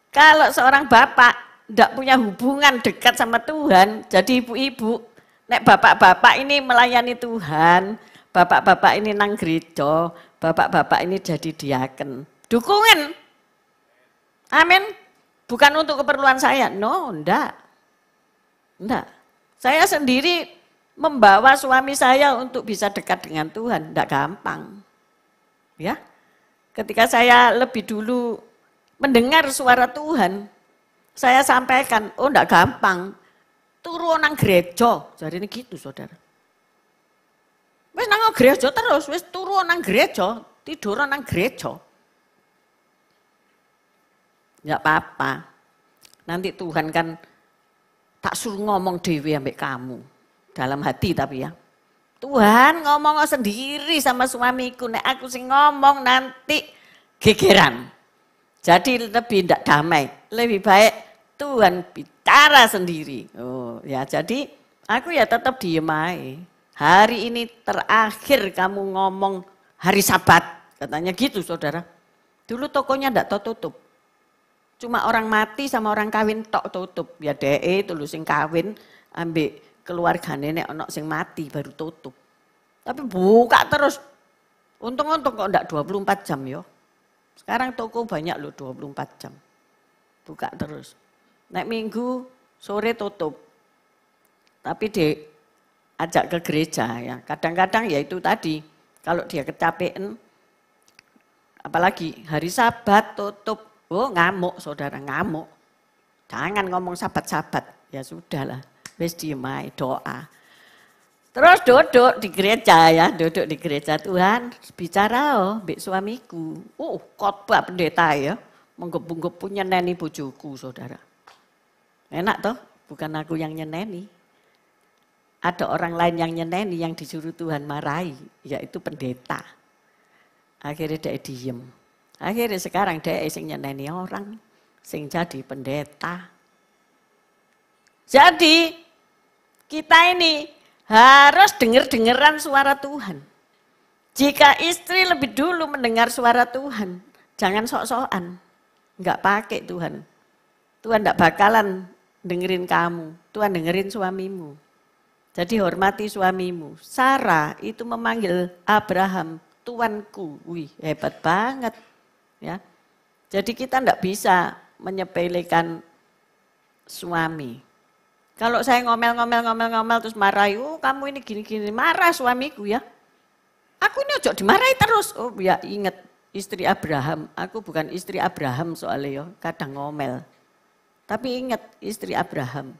Kalau seorang bapak tidak punya hubungan dekat sama Tuhan, jadi ibu-ibu, nek bapak-bapak ini melayani Tuhan, bapak-bapak ini nang gereja, bapak-bapak ini jadi diaken. Dukungan. Amin. Bukan untuk keperluan saya. No, enggak. Enggak. Saya sendiri membawa suami saya untuk bisa dekat dengan Tuhan, enggak gampang. Ya. Ketika saya lebih dulu mendengar suara Tuhan, saya sampaikan, enggak gampang, turun nang gereja, jadi ini gitu saudara. Wes nang gereja terus, wes turun nang gereja, tidur nang gereja. Enggak apa-apa, nanti Tuhan kan tak suruh ngomong dewe ambek kamu, dalam hati tapi ya. Tuhan ngomong sendiri sama suamiku, nek aku sing ngomong nanti gegeran. Jadi lebih tidak damai, lebih baik Tuhan bicara sendiri. Oh ya, jadi aku ya tetap diem aja. Hari ini terakhir kamu ngomong hari Sabat, katanya gitu saudara. Dulu tokonya tidak tutup, cuma orang mati sama orang kawin tok tutup. Ya dulu sing kawin ambek keluargane nek ono sing mati baru tutup. Tapi buka terus. Untung-untung kok ndak 24 jam yo. Sekarang toko banyak loh 24 jam. Buka terus. Nek Minggu sore tutup. Tapi diajak ke gereja ya. Kadang-kadang ya itu tadi. Kalau dia kecapean, apalagi hari Sabat tutup. Oh ngamuk saudara, ngamuk. Jangan ngomong Sabat-Sabat. Ya sudahlah, wis diem ae, doa. Terus duduk di gereja ya, duduk di gereja Tuhan, bicara mbek suamiku. Khotbah pendeta ya, menggebu-gebu punya neni bojoku saudara. Enak toh, bukan aku yang nyeneni. Ada orang lain yang nyeneni, yang disuruh Tuhan marahi, yaitu pendeta. Akhirnya dia diem. Akhirnya sekarang dia sing nyeneni orang, sing jadi pendeta. Jadi kita ini harus dengar-dengaran suara Tuhan. Jika istri lebih dulu mendengar suara Tuhan, jangan sok-sokan. Enggak pakai Tuhan. Tuhan enggak bakalan dengerin kamu. Tuhan dengerin suamimu. Jadi hormati suamimu. Sarah itu memanggil Abraham, Tuanku. Wih, hebat banget. Ya. Jadi kita enggak bisa menyepelekan suami. Kalau saya ngomel terus marahi, kamu ini gini-gini, marah suamiku ya. Aku ini ojo dimarahi terus. Oh ya ingat istri Abraham, aku bukan istri Abraham soalnya ya, kadang ngomel. Tapi ingat istri Abraham,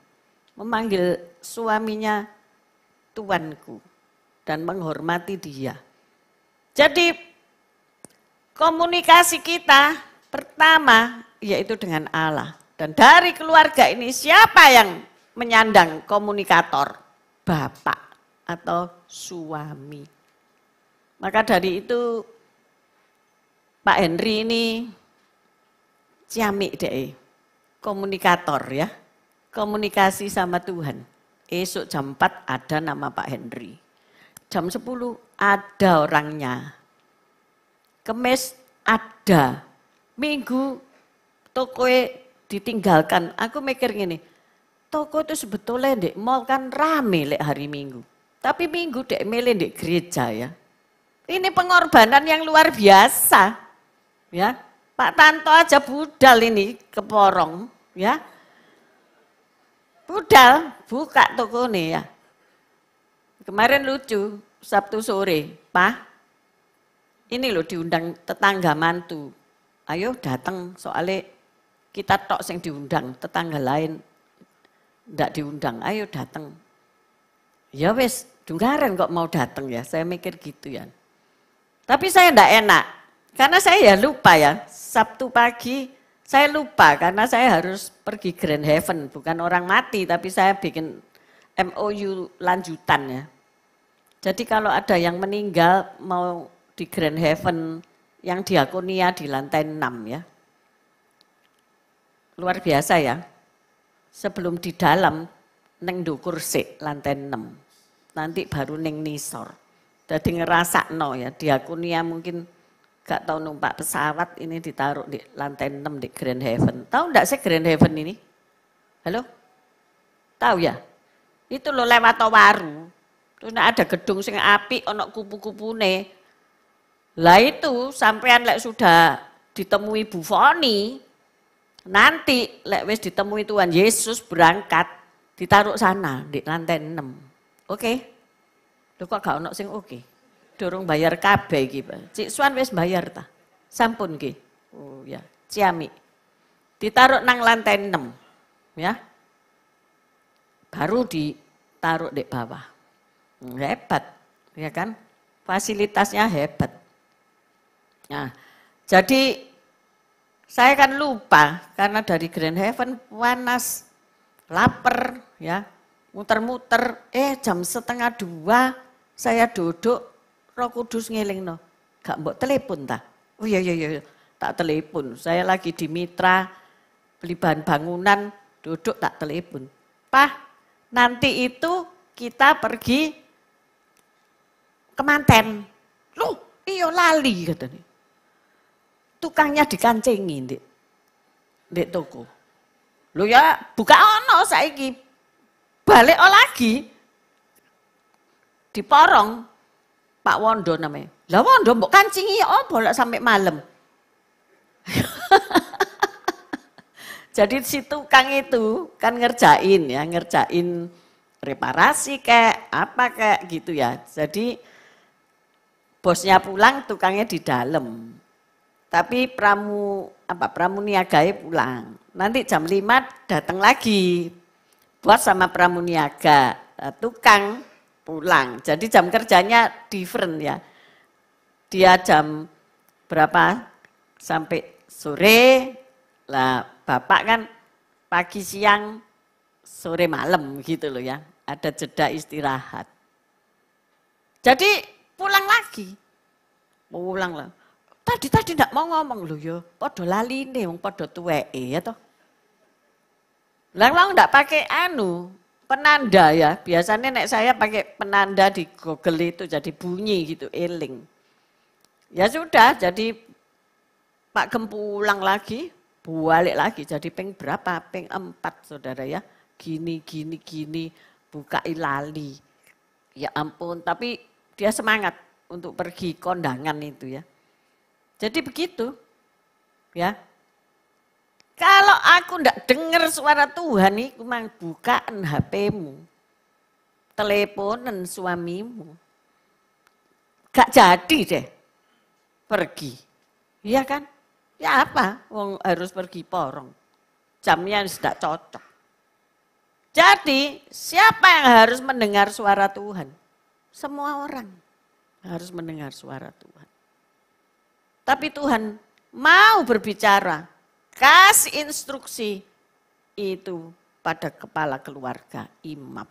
memanggil suaminya Tuanku dan menghormati dia. Jadi komunikasi kita pertama yaitu dengan Allah. Dan dari keluarga ini siapa yang menyandang komunikator? Bapak atau suami. Maka dari itu Pak Henry ini ciamik deh, komunikator ya. Komunikasi sama Tuhan. Esok jam 4 ada nama Pak Henry. Jam 10 ada orangnya. Kemis ada. Minggu tokoe ditinggalkan. Aku mikir gini, toko itu sebetulnya di mall kan rame lek hari Minggu. Tapi Minggu dek milih di gereja ya. Ini pengorbanan yang luar biasa. Ya, Pak Tanto aja budal ini ke Porong, ya. Budal buka toko nih ya. Kemarin lucu, Sabtu sore, Pak, ini loh diundang tetangga mantu. Ayo datang, soalnya kita tok sing diundang, tetangga lain ndak diundang. Ayo datang. Ya wes, dungaren kok mau datang ya. Saya mikir gitu ya. Tapi saya ndak enak, karena saya ya lupa ya. Sabtu pagi saya lupa karena saya harus pergi Grand Heaven, bukan orang mati, tapi saya bikin MOU lanjutan ya. Jadi kalau ada yang meninggal mau di Grand Heaven yang diakonia di lantai 6 ya. Luar biasa ya. Sebelum di dalam neng ndukur sik lantai 6. Nanti baru neng nisor. Jadi ngerasakno ya, diakonia mungkin gak tahu numpak pesawat ini ditaruh di lantai 6 di Grand Heaven. Tahu enggak sih Grand Heaven ini? Halo? Tahu ya? Itu lo lewat waru. Terus ada gedung sing apik ono kupu-kupune. Lah itu sampean lek sudah ditemui Bu Foni, nanti lek wis ditemui Tuhan Yesus berangkat ditaruh sana di lantai 6. Oke? Lho kok gak ono sing oke? Dorong bayar kabeh iki, Pak. Cik Swan wis bayar ta? Sampun nggih. Oh ya, ciami. Ditaruh nang lantai 6, ya. Baru ditaruh di bawah. Hebat, ya kan? Fasilitasnya hebat. Nah, jadi saya kan lupa karena dari Grand Heaven panas, lapar, ya, muter-muter. Jam 1:30 saya duduk, Roh Kudus ngelingno, gak mbok telepon ta? Oh iya, tak telepon. Saya lagi di Mitra beli bahan bangunan, duduk tak telepon. Pak, nanti itu kita pergi kemanten. Loh, iya lali katanya. Tukangnya dikancengi di toko. Loh ya, buka ono saiki. Balik lagi. Di Porong Pak Wondo namanya. Lah Wondo mbok kancingi ya apa lek sampai malam. Jadi si tukang itu kan ngerjain reparasi kayak apa kayak gitu ya. Jadi bosnya pulang, tukangnya di dalam. Tapi pramuniagae pulang. Nanti jam 5 datang lagi. Bos sama pramuniaga, tukang pulang. Jadi jam kerjanya different ya. Dia jam berapa sampai sore. Lah bapak kan pagi siang sore malam gitu loh ya. Ada jeda istirahat. Jadi pulang lagi. Pulang lah. Tadi enggak mau ngomong loh ya. Podo laline wong podo tuweke ya toh. Lah wong enggak pakai penanda ya. Biasanya nek saya pakai penanda di Google itu jadi bunyi gitu, eling. Ya sudah, jadi Pak Gem pulang lagi, balik lagi. Jadi peng berapa? Peng 4 saudara ya. Gini, buka ilali. Ya ampun, tapi dia semangat untuk pergi kondangan itu ya. Jadi begitu, ya. Kalau aku ndak dengar suara Tuhan nih, mang bukaan HP-mu, teleponan suamimu, gak jadi deh pergi, iya kan? Ya apa? Wong harus pergi Porong, jamnya tidak cocok. Jadi siapa yang harus mendengar suara Tuhan? Semua orang harus mendengar suara Tuhan. Tapi Tuhan mau berbicara, kasih instruksi itu pada kepala keluarga, imam.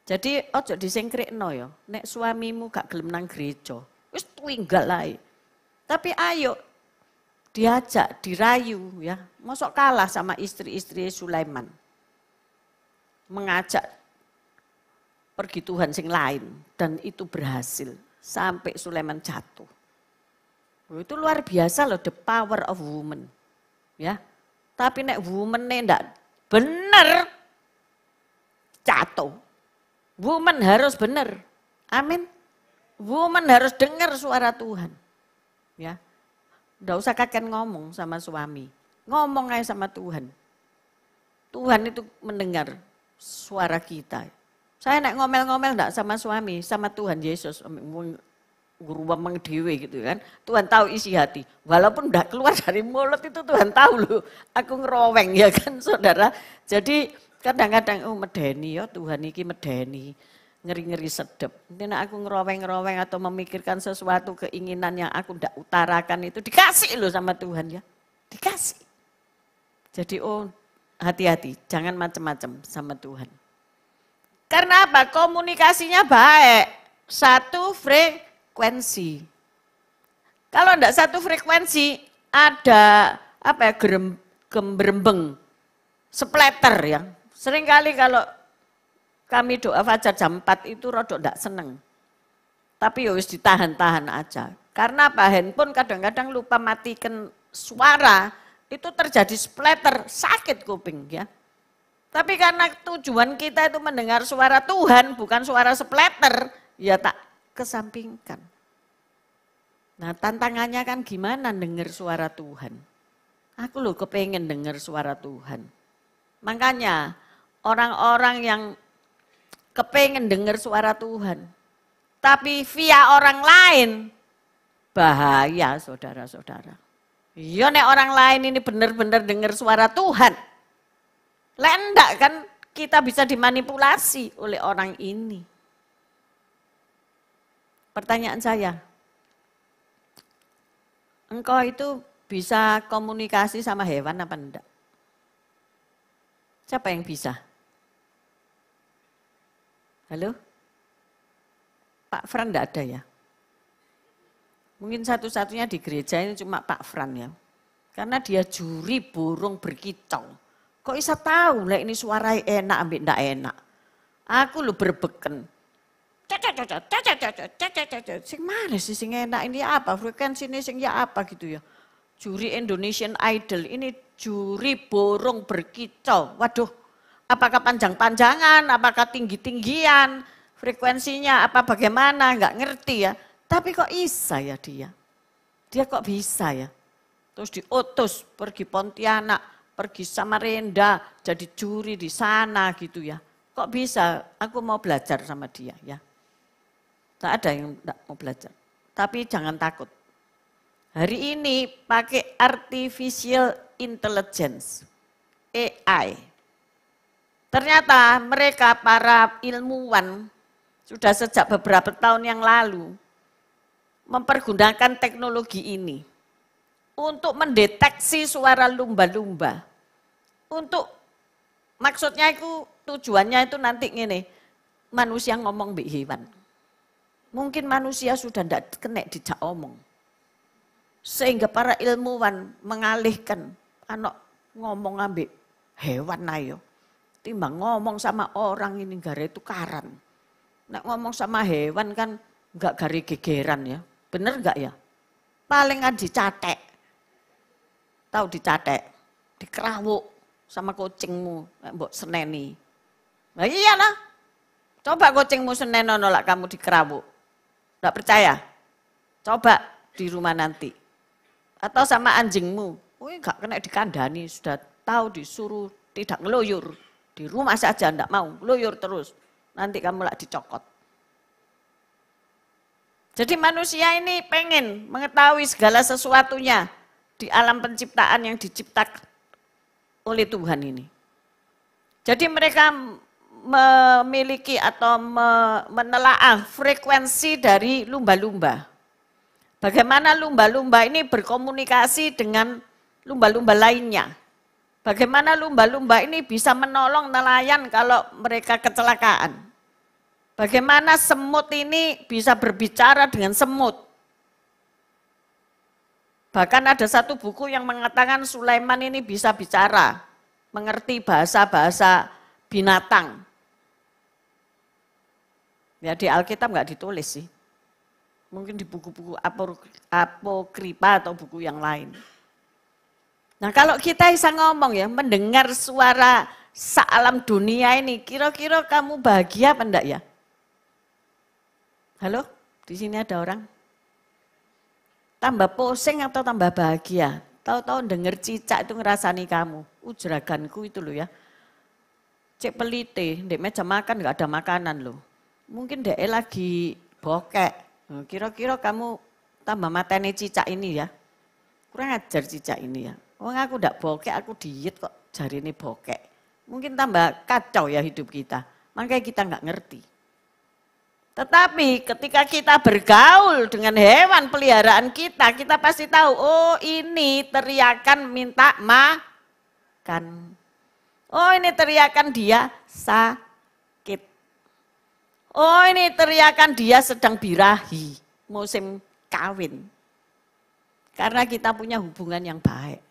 Jadi ojo disengkrikno ya, nek suamimu gak gelem nang gereja, wis tuinggal ae. Tapi ayo diajak, dirayu ya. Mosok kalah sama istri-istri Sulaiman. Mengajak pergi Tuhan sing lain dan itu berhasil sampai Sulaiman jatuh. Itu luar biasa loh, the power of woman. Ya. Tapi nek woman-nya ndak bener, jatuh. Woman harus bener. Amin. Woman harus dengar suara Tuhan. Ya. Ndak usah kakek ngomong sama suami. Ngomong aja sama Tuhan. Tuhan itu mendengar suara kita. Saya nak ngomel-ngomel enggak sama suami, sama Tuhan Yesus. Guru memang dewe gitu kan. Tuhan tahu isi hati. Walaupun enggak keluar dari mulut itu Tuhan tahu loh. Aku ngeroweng ya kan saudara. Jadi kadang-kadang medeni ya Tuhan iki medeni. Ngeri-ngeri sedep. Nanti nak aku ngeroweng-ngeroweng atau memikirkan sesuatu keinginan yang aku enggak utarakan itu dikasih loh sama Tuhan ya. Dikasih. Jadi hati-hati, jangan macam-macam sama Tuhan. Karena apa? Komunikasinya baik. Satu frekuensi. Kalau enggak satu frekuensi, ada apa ya, gembrembeng, splatter ya. Seringkali kalau kami doa fajar jam 4 itu rodok enggak seneng. Tapi ya wis ditahan-tahan aja. Karena apa? Handphone kadang-kadang lupa matikan suara, itu terjadi splatter, sakit kuping ya. Tapi karena tujuan kita itu mendengar suara Tuhan, bukan suara splatter, ya tak kesampingkan. Nah tantangannya kan gimana dengar suara Tuhan. Aku loh kepengen dengar suara Tuhan. Makanya orang-orang yang kepengen dengar suara Tuhan, tapi via orang lain, bahaya saudara-saudara. Iya nek orang lain ini benar-benar dengar suara Tuhan. Lendak kan kita bisa dimanipulasi oleh orang ini. Pertanyaan saya, engkau itu bisa komunikasi sama hewan apa enggak? Siapa yang bisa? Halo? Pak Fran enggak ada ya? Mungkin satu-satunya di gereja ini cuma Pak Fran ya. Karena dia juri burung berkicau. Kok bisa tahu lah ini suara enak ambil enggak enak. Aku lu berbeken. Sing mana sih sing enak ini apa? Frekuensi ini sing ya apa gitu ya. Juri Indonesian Idol ini juri burung berkicau. Waduh, apakah panjang-panjangan, apakah tinggi-tinggian, frekuensinya apa bagaimana, enggak ngerti ya. Tapi kok bisa ya dia? Dia kok bisa ya? Terus diutus pergi Pontianak, pergi Samarinda, jadi juri di sana gitu ya. Kok bisa? Aku mau belajar sama dia ya. Tak ada yang tidak mau belajar. Tapi jangan takut. Hari ini pakai artificial intelligence, AI. Ternyata mereka para ilmuwan sudah sejak beberapa tahun yang lalu mempergunakan teknologi ini untuk mendeteksi suara lumba-lumba. Untuk maksudnya itu tujuannya itu nanti gini, manusia ngomong mbek hewan. Mungkin manusia sudah tidak kena dijak omong. Sehingga para ilmuwan mengalihkan anak ngomong ambek hewan ayo. Timbang ngomong sama orang ini gara tukaran. Nek ngomong sama hewan kan enggak gari gegeran ya. Bener enggak ya? Palingan dicatek. Tahu dicatek, dikerawuk sama kucingmu, mbok seneni. Nah iyalah, coba kucingmu senenono nolak kamu dikerawuk. Enggak percaya? Coba di rumah nanti. Atau sama anjingmu, enggak kena dikandani, sudah tahu disuruh tidak ngeluyur. Di rumah saja enggak mau, ngeluyur terus. Nanti kamu lah dicokot. Jadi manusia ini pengen mengetahui segala sesuatunya di alam penciptaan yang diciptakan oleh Tuhan ini. Jadi mereka memiliki atau menelaah frekuensi dari lumba-lumba. Bagaimana lumba-lumba ini berkomunikasi dengan lumba-lumba lainnya. Bagaimana lumba-lumba ini bisa menolong nelayan kalau mereka kecelakaan. Bagaimana semut ini bisa berbicara dengan semut. Bahkan ada satu buku yang mengatakan Sulaiman ini bisa bicara, mengerti bahasa-bahasa binatang. Ya di Alkitab enggak ditulis sih. Mungkin di buku-buku apokripa atau buku yang lain. Nah kalau kita bisa ngomong ya, mendengar suara sealam dunia ini, kira-kira kamu bahagia apa enggak ya? Halo, di sini ada orang? Tambah pusing atau tambah bahagia? Tahu-tahu denger cicak itu ngerasani kamu. Jeraganku itu loh ya. Cek pelite, di meja makan enggak ada makanan loh. Mungkin dia lagi bokek. Kira-kira kamu tambah mateni cicak ini ya. Kurang ajar cicak ini ya. Wong aku ndak bokek, aku diet kok jari ini bokek. Mungkin tambah kacau ya hidup kita. Makanya kita nggak ngerti. Tetapi ketika kita bergaul dengan hewan peliharaan kita pasti tahu, oh ini teriakan minta makan. Oh ini teriakan dia sakit. Oh ini teriakan dia sedang birahi, musim kawin. Karena kita punya hubungan yang baik.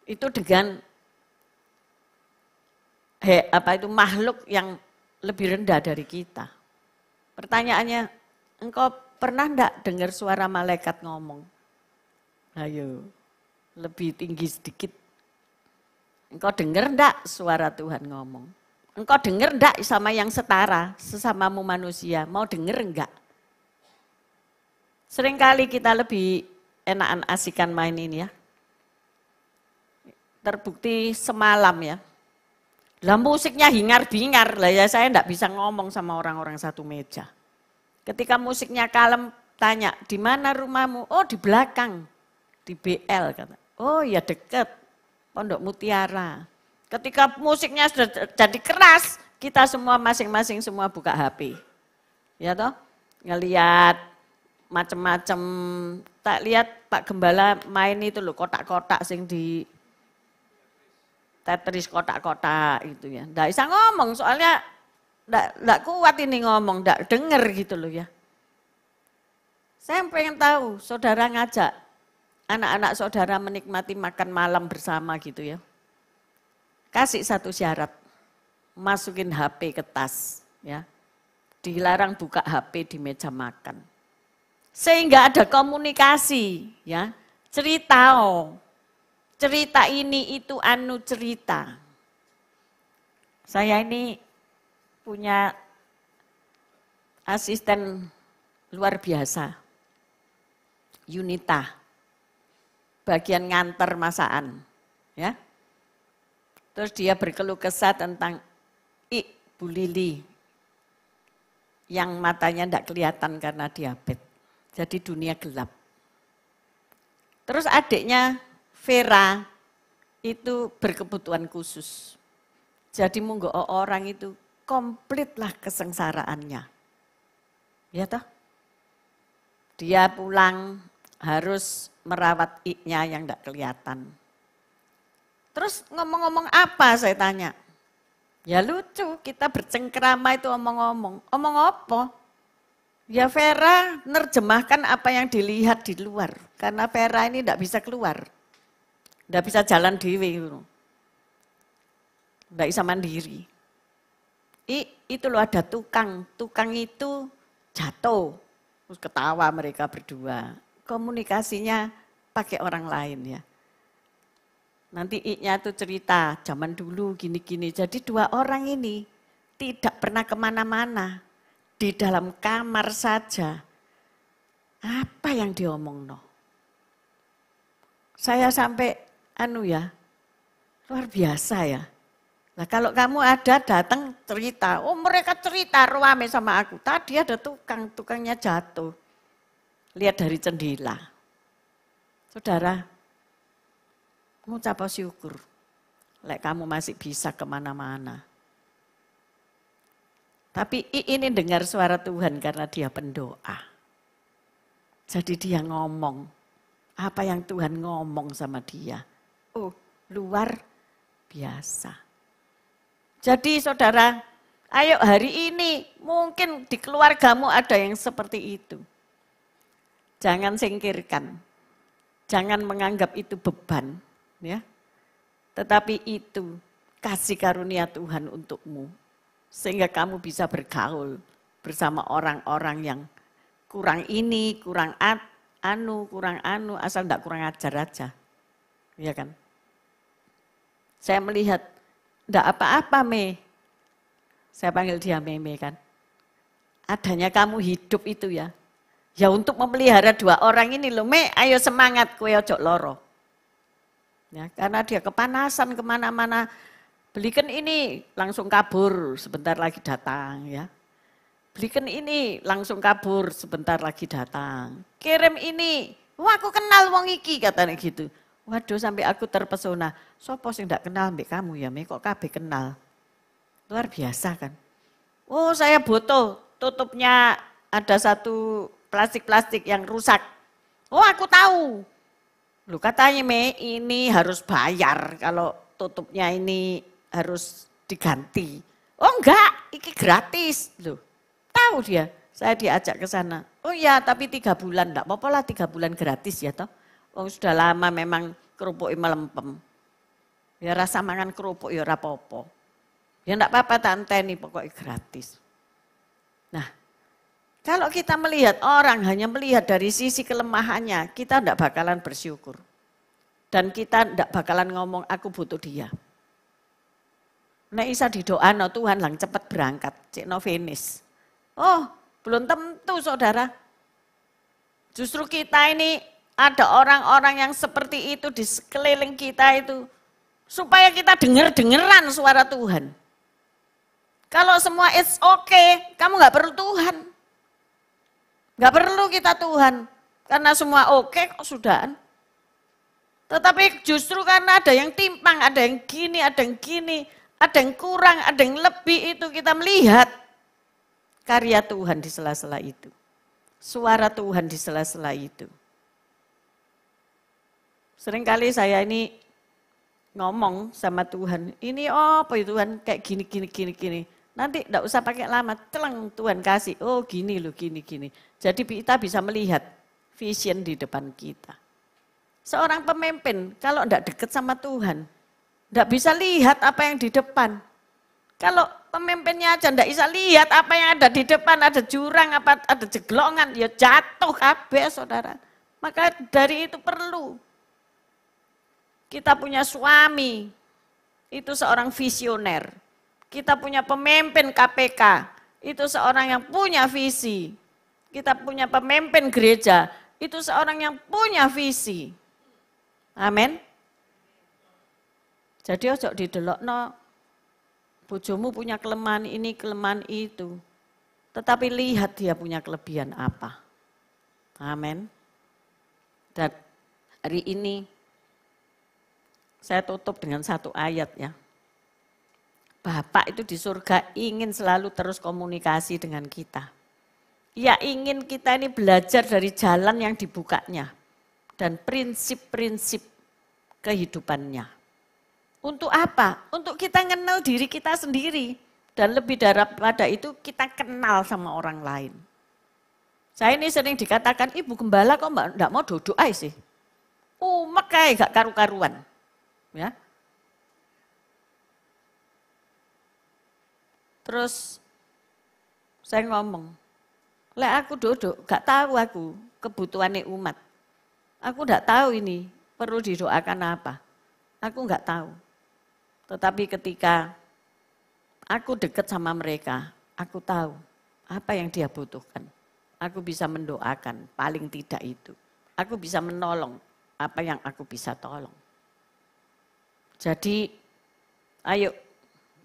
Itu dengan makhluk yang lebih rendah dari kita. Pertanyaannya, engkau pernah enggak dengar suara malaikat ngomong? Ayo, lebih tinggi sedikit. Engkau dengar enggak suara Tuhan ngomong? Engkau dengar enggak sama yang setara, sesamamu manusia? Mau dengar enggak? Seringkali kita lebih enakan asikan main ini ya. Terbukti semalam ya. Lah musiknya hingar-bingar, lah ya saya enggak bisa ngomong sama orang-orang satu meja. Ketika musiknya kalem, tanya, di mana rumahmu? Oh di belakang, di BL kata. Oh ya deket, Pondok Mutiara. Ketika musiknya sudah jadi keras, kita semua masing-masing semua buka HP. Ya toh, ngelihat macam-macam. Tak lihat Pak Gembala main itu loh, kotak-kotak sing di Tetris kotak-kotak itu ya. Nggak bisa ngomong soalnya nggak kuat ini ngomong, nggak denger gitu loh ya. Saya pengen tahu, saudara ngajak anak-anak saudara menikmati makan malam bersama gitu ya. Kasih satu syarat, masukin HP ke tas ya. Dilarang buka HP di meja makan. Sehingga ada komunikasi ya, cerita cerita ini itu anu cerita. Saya ini punya asisten luar biasa, Yunita, bagian nganter masakan, ya. Terus dia berkeluh kesah tentang Bu Lili yang matanya tidak kelihatan karena diabetes, jadi dunia gelap. Terus adiknya Vera itu berkebutuhan khusus. Jadi monggo orang itu komplitlah kesengsaraannya. Ya toh? Dia pulang harus merawat iknya yang tidak kelihatan. Terus ngomong-ngomong apa saya tanya? Ya lucu, kita bercengkerama itu omong-omong. Omong apa? Ya Vera nerjemahkan apa yang dilihat di luar. Karena Vera ini tidak bisa keluar. Tidak bisa jalan dewi, tidak bisa mandiri. Itu loh ada tukang itu jatuh, terus ketawa mereka berdua. Komunikasinya pakai orang lain ya. Nanti I-nya tuh cerita, zaman dulu gini-gini. Jadi dua orang ini tidak pernah kemana-mana, di dalam kamar saja. Apa yang diomong no? Saya sampai luar biasa ya. Nah kalau kamu ada datang cerita, oh mereka cerita ruame sama aku. Tadi ada tukangnya jatuh. Lihat dari jendela. Saudara, mengucap syukur. Lek kamu masih bisa kemana-mana. Tapi ini dengar suara Tuhan karena dia pendoa. Jadi dia ngomong. Apa yang Tuhan ngomong sama dia. Oh, luar biasa. Jadi saudara, ayo hari ini mungkin di keluargamu ada yang seperti itu. Jangan singkirkan. Jangan menganggap itu beban, ya. Tetapi itu kasih karunia Tuhan untukmu. Sehingga kamu bisa bergaul bersama orang-orang yang kurang ini, kurang anu, asal enggak kurang ajar aja. Iya kan? Saya melihat, enggak apa-apa Me. Saya panggil dia Meme kan. Adanya kamu hidup itu ya. Ya untuk memelihara 2 orang ini loh, Me, ayo semangat, kue ojo loro. Ya, karena dia kepanasan kemana-mana, belikan ini langsung kabur, sebentar lagi datang ya. Belikan ini langsung kabur, sebentar lagi datang. Kirim ini, wah aku kenal wong iki katanya gitu. Waduh sampai aku terpesona, sopo sing ndak kenal mbek kamu ya, Me, kok kabeh kenal. Luar biasa kan. Oh saya butuh, tutupnya ada satu plastik-plastik yang rusak. Oh aku tahu. Lu katanya Me, ini harus bayar kalau tutupnya ini harus diganti. Oh enggak, ini gratis. Loh, tahu dia, saya diajak ke sana. Oh iya, tapi 3 bulan, enggak apa-apa lah 3 bulan gratis ya toh. Oh sudah lama memang kerupuknya melempem. Ya rasa mangan kerupuk ya ora apa-apa. Ya enggak apa-apa tante ini pokoknya gratis. Nah, kalau kita melihat orang hanya melihat dari sisi kelemahannya, kita enggak bakalan bersyukur. Dan kita enggak bakalan ngomong aku butuh dia. Nek isa didoano Tuhan lang cepat berangkat, cek no finish. Oh, belum tentu saudara. Justru kita ini ada orang-orang yang seperti itu di sekeliling kita itu. Supaya kita dengar-dengeran suara Tuhan. Kalau semua it's okay, kamu gak perlu Tuhan. Gak perlu kita Tuhan. Karena semua oke kok sudahan. Tetapi justru karena ada yang timpang, ada yang gini, ada yang gini. Ada yang kurang, ada yang lebih, itu kita melihat karya Tuhan di sela-sela itu. Suara Tuhan di sela-sela itu. Seringkali saya ini ngomong sama Tuhan, ini apa ya Tuhan kayak gini. Nanti enggak usah pakai lama, celeng Tuhan kasih, oh gini loh, gini. Jadi kita bisa melihat vision di depan kita. Seorang pemimpin kalau enggak dekat sama Tuhan, enggak bisa lihat apa yang di depan. Kalau pemimpinnya aja enggak bisa lihat apa yang ada di depan, ada jurang, apa ada jeglongan, ya jatuh kabeh saudara. Maka dari itu perlu kita punya suami, itu seorang visioner. Kita punya pemimpin KPK, itu seorang yang punya visi. Kita punya pemimpin gereja, itu seorang yang punya visi. Amin. Jadi ojo didelokno bojomu punya kelemahan ini, kelemahan itu. Tetapi lihat dia punya kelebihan apa. Amin. Dan hari ini saya tutup dengan satu ayat ya. Bapak itu di surga ingin selalu terus komunikasi dengan kita. Ia ingin kita ini belajar dari jalan yang dibukanya. Dan prinsip-prinsip kehidupannya. Untuk apa? Untuk kita kenal diri kita sendiri. Dan lebih daripada itu kita kenal sama orang lain. Saya ini sering dikatakan, Ibu Gembala kok enggak mau duduk aja sih? Umek kayak gak karu-karuan. Ya. Terus saya ngomong, lek aku duduk, gak tahu aku kebutuhannya umat. Aku gak tahu ini perlu didoakan apa. Aku gak tahu. Tetapi ketika aku dekat sama mereka, aku tahu apa yang dia butuhkan. Aku bisa mendoakan, paling tidak itu. Aku bisa menolong apa yang aku bisa tolong. Jadi, ayo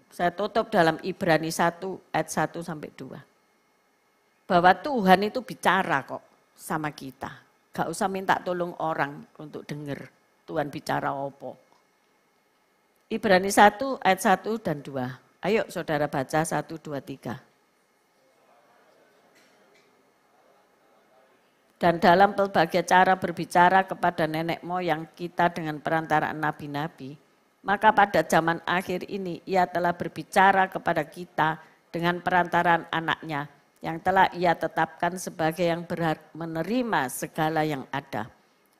saya tutup dalam Ibrani 1 ayat 1 sampai 2. Bahwa Tuhan itu bicara kok sama kita. Gak usah minta tolong orang untuk dengar Tuhan bicara apa. Ibrani 1 ayat 1 dan 2. Ayo saudara baca 1, 2, 3. Dan dalam berbagai cara berbicara kepada nenek moyang kita dengan perantaraan nabi-nabi, maka pada zaman akhir ini ia telah berbicara kepada kita dengan perantaraan anaknya yang telah ia tetapkan sebagai yang berhak menerima segala yang ada.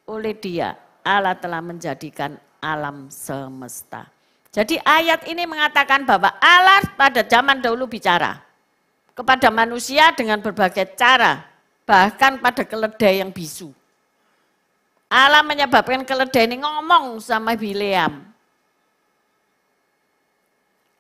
Oleh dia, Allah telah menjadikan alam semesta. Jadi ayat ini mengatakan bahwa Allah pada zaman dahulu bicara kepada manusia dengan berbagai cara, bahkan pada keledai yang bisu. Allah menyebabkan keledai ini ngomong sama Bileam.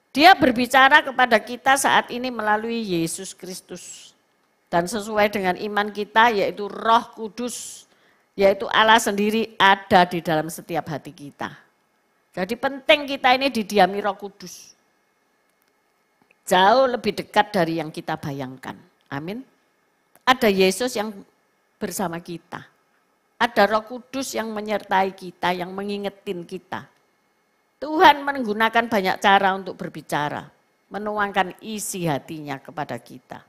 Dia berbicara kepada kita saat ini melalui Yesus Kristus. Dan sesuai dengan iman kita yaitu Roh Kudus, yaitu Allah sendiri ada di dalam setiap hati kita. Jadi penting kita ini didiami Roh Kudus. Jauh lebih dekat dari yang kita bayangkan. Amin. Ada Yesus yang bersama kita. Ada Roh Kudus yang menyertai kita, yang mengingetin kita. Tuhan menggunakan banyak cara untuk berbicara, menuangkan isi hatinya kepada kita.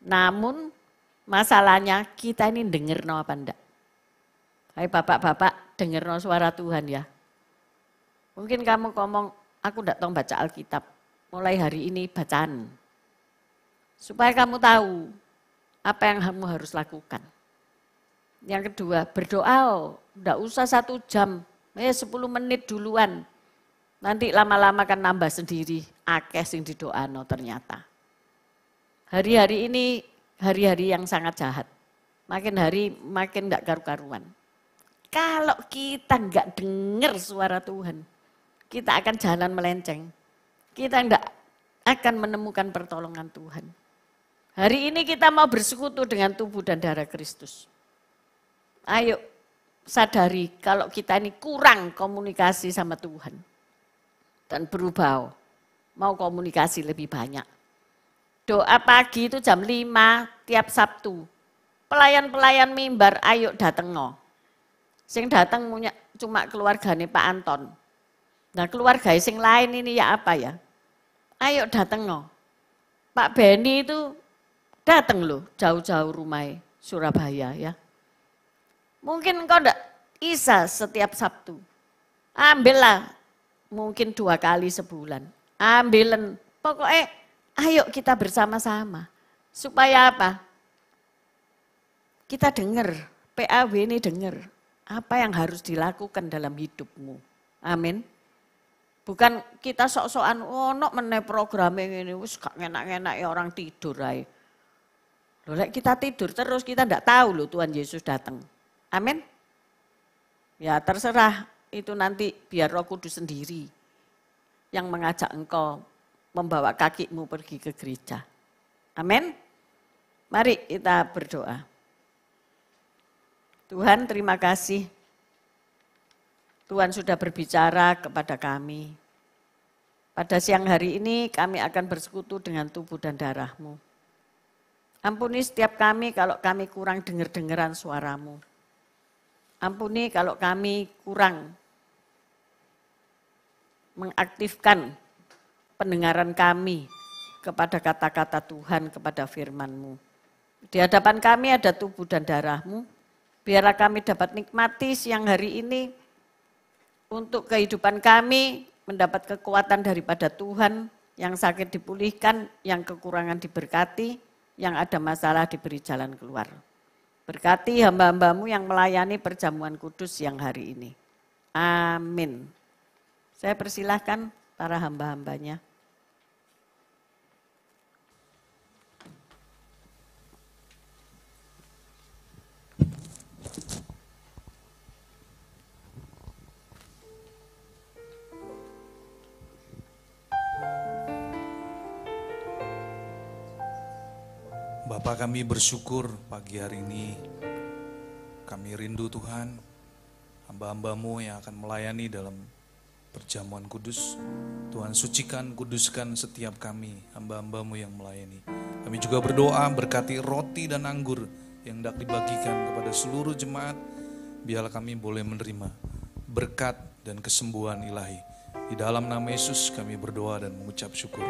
Namun masalahnya kita ini denger no apa enggak? Hai bapak-bapak, denger no suara Tuhan ya. Mungkin kamu ngomong, aku enggak tahu baca Alkitab. Mulai hari ini bacaan. Supaya kamu tahu apa yang kamu harus lakukan. Yang kedua, berdoa, enggak usah 1 jam. 10 menit duluan, nanti lama-lama kan nambah sendiri, akeh sing didoano ternyata. Hari-hari ini hari-hari yang sangat jahat, makin hari makin enggak karu-karuan. Kalau kita enggak dengar suara Tuhan, kita akan jalan melenceng, kita enggak akan menemukan pertolongan Tuhan. Hari ini kita mau bersekutu dengan tubuh dan darah Kristus. Ayo, sadari kalau kita ini kurang komunikasi sama Tuhan. Dan berubah, mau komunikasi lebih banyak. Doa pagi itu jam 5 tiap Sabtu. Pelayan-pelayan mimbar ayo dateng no. Sing dateng cuma keluargane Pak Anton. Nah keluarga sing lain ini ya apa ya? Ayo dateng no. Pak Beni itu dateng loh jauh-jauh rumahnya Surabaya ya. Mungkin engkau enggak bisa setiap Sabtu. Ambillah mungkin 2 kali sebulan. Ambilen. Pokoknya ayo kita bersama-sama. Supaya apa? Kita dengar, PAW ini dengar. Apa yang harus dilakukan dalam hidupmu. Amin. Bukan kita sok-sokan, nok meneh programnya ini, wis gak ngenak-ngenak ya orang tidur aja. Loh, kita tidur terus, kita enggak tahu loh Tuhan Yesus datang. Amin. Ya terserah itu nanti biar Roh Kudus sendiri yang mengajak engkau membawa kakimu pergi ke gereja. Amin. Mari kita berdoa. Tuhan terima kasih. Tuhan sudah berbicara kepada kami. Pada siang hari ini kami akan bersekutu dengan tubuh dan darah-Mu. Ampuni setiap kami kalau kami kurang dengar-dengaran suara-Mu. Ampuni kalau kami kurang mengaktifkan pendengaran kami kepada kata-kata Tuhan, kepada firman-Mu. Di hadapan kami ada tubuh dan darah-Mu, biarlah kami dapat nikmati siang hari ini untuk kehidupan kami, mendapat kekuatan daripada Tuhan, yang sakit dipulihkan, yang kekurangan diberkati, yang ada masalah diberi jalan keluar. Berkati hamba-hambamu yang melayani perjamuan kudus siang hari ini. Amin. Saya persilahkan para hamba-hambanya. Bapa, kami bersyukur pagi hari ini, kami rindu Tuhan, hamba-hamba-Mu yang akan melayani dalam perjamuan kudus. Tuhan sucikan, kuduskan setiap kami, hamba-hamba-Mu yang melayani. Kami juga berdoa berkati roti dan anggur yang hendak dibagikan kepada seluruh jemaat, biarlah kami boleh menerima berkat dan kesembuhan ilahi. Di dalam nama Yesus kami berdoa dan mengucap syukur.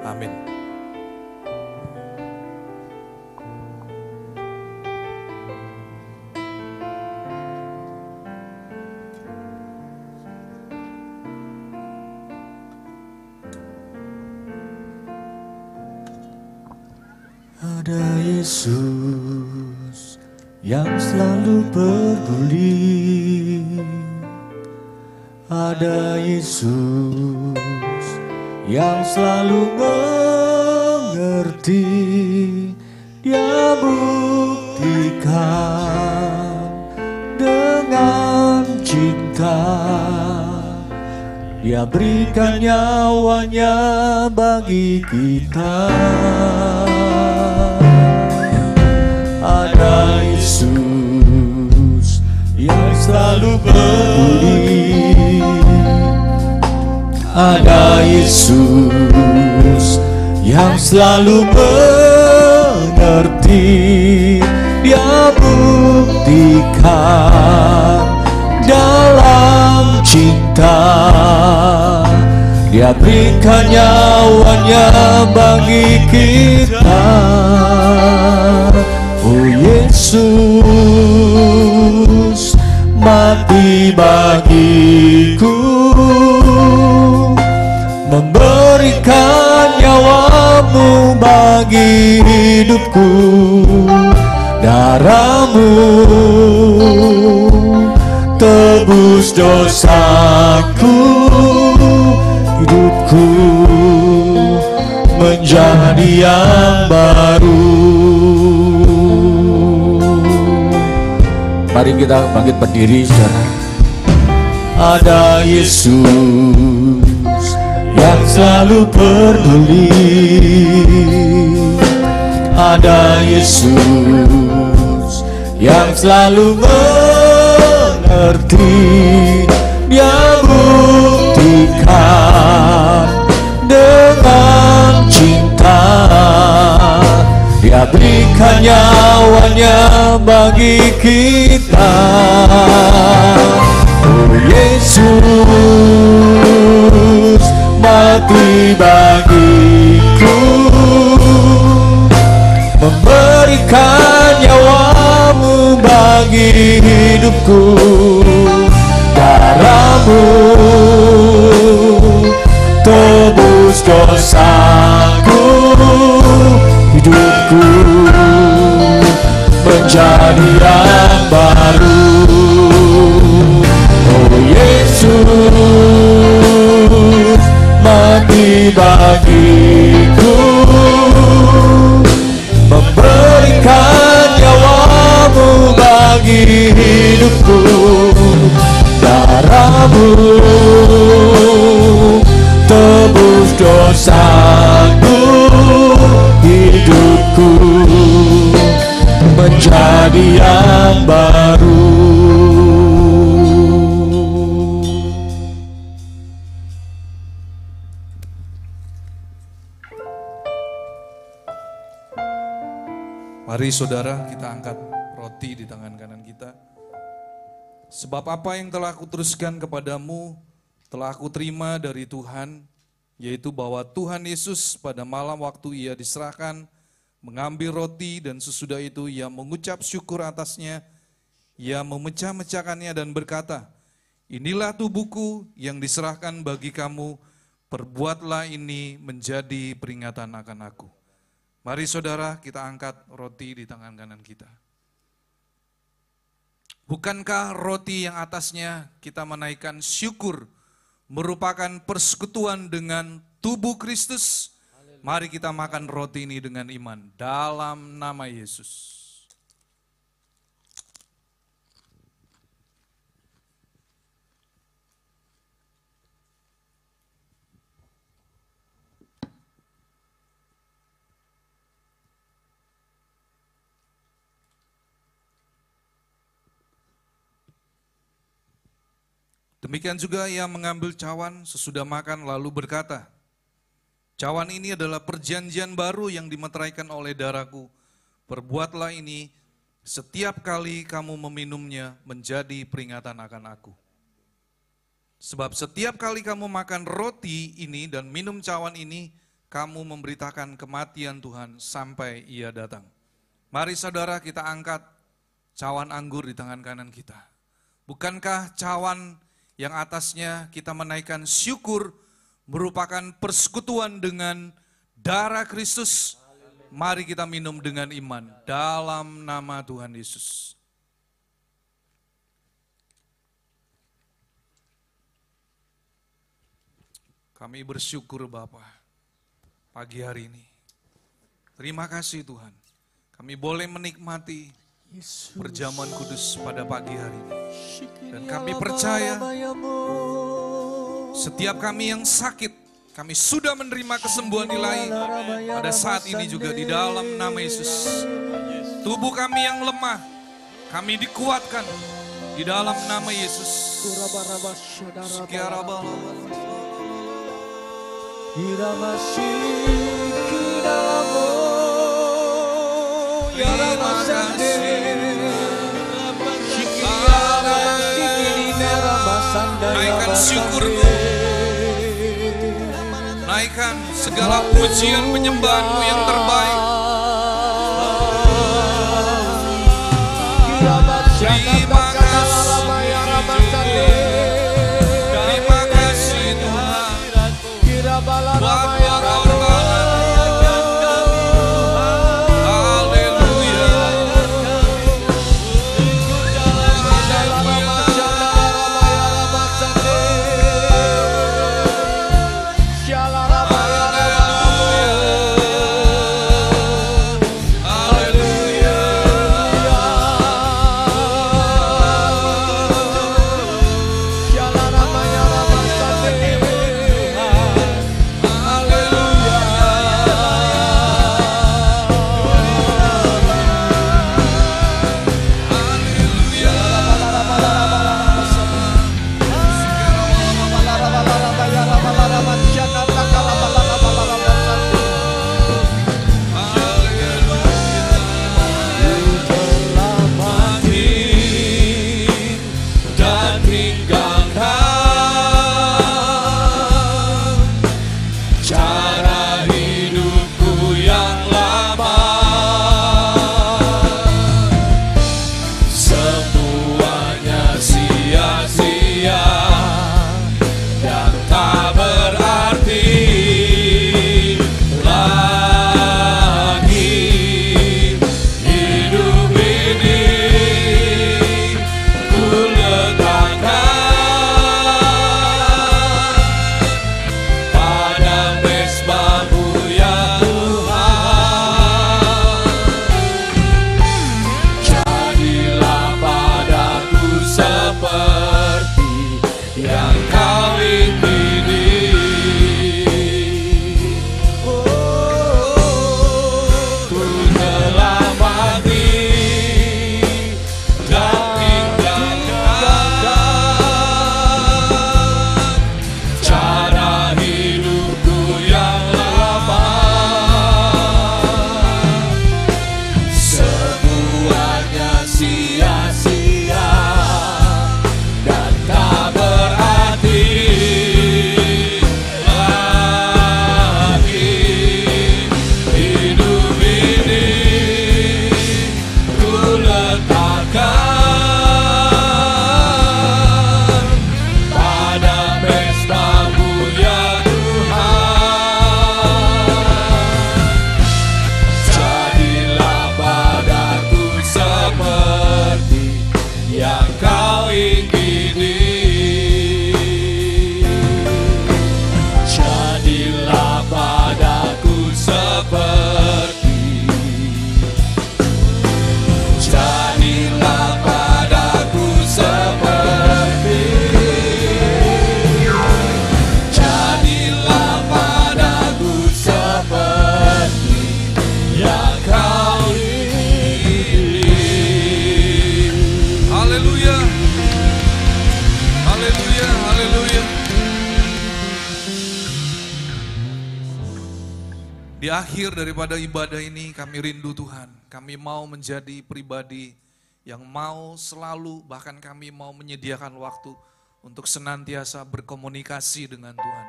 Amin. Ada Yesus yang selalu peduli. Ada Yesus yang selalu mengerti. Dia buktikan kita. Dia berikan nyawanya bagi kita. Ada Yesus yang selalu peduli. Ada Yesus yang selalu mengerti. Dia buktikan dalam cinta. Dia berikan nyawanya bagi kita. Oh Yesus mati bagiku, memberikan nyawamu bagi hidupku. Darahmu tebus dosaku, hidupku menjadi yang baru. Mari kita bangkit berdiri, saudara. Ada Yesus yang selalu peduli. Ada Yesus yang selalu mengerti. Dia buktikan dengan cinta. Dia berikan nyawanya bagi kita. Oh Yesus mati bagiku, memberikan nyawamu bagi hidupku. Darahmu tebus dosaku, hidupku menjadi yang baru. Oh Yesus mati bagiku, memberikan nyawamu bagi hidupku. Darahmu tebus dosaku, hidupku menjadi yang baru. Mari saudara, kita angkat roti di tangan kanan kita. Sebab apa yang telah aku teruskan kepadamu, telah aku terima dari Tuhan, yaitu bahwa Tuhan Yesus pada malam waktu ia diserahkan, mengambil roti dan sesudah itu ia mengucap syukur atasnya, ia memecah-mecahkannya dan berkata, inilah tubuhku yang diserahkan bagi kamu, perbuatlah ini menjadi peringatan akan aku. Mari saudara, kita angkat roti di tangan kanan kita. Bukankah roti yang atasnya kita menaikkan syukur merupakan persekutuan dengan tubuh Kristus? Mari kita makan roti ini dengan iman dalam nama Yesus. Demikian juga ia mengambil cawan sesudah makan lalu berkata, cawan ini adalah perjanjian baru yang dimeteraikan oleh darahku. Perbuatlah ini setiap kali kamu meminumnya menjadi peringatan akan aku. Sebab setiap kali kamu makan roti ini dan minum cawan ini, kamu memberitakan kematian Tuhan sampai ia datang. Mari saudara, kita angkat cawan anggur di tangan kanan kita. Bukankah cawan yang atasnya kita menaikkan syukur merupakan persekutuan dengan darah Kristus? Mari kita minum dengan iman dalam nama Tuhan Yesus. Kami bersyukur Bapa pagi hari ini. Terima kasih Tuhan. Kami boleh menikmati perjamuan kudus pada pagi hari ini. Dan kami percaya setiap kami yang sakit, kami sudah menerima kesembuhan ilahi pada saat ini juga di dalam nama Yesus. Tubuh kami yang lemah, kami dikuatkan di dalam nama Yesus. Naikkan syukurmu, naikkan segala pujian penyembahanmu yang terbaik. Terima kasih, terima kasih Tuhan buat pengorbanan. Haleluya. Di akhir daripada ibadah ini kami rindu Tuhan, kami mau menjadi pribadi yang mau selalu, bahkan kami mau menyediakan waktu untuk senantiasa berkomunikasi dengan Tuhan.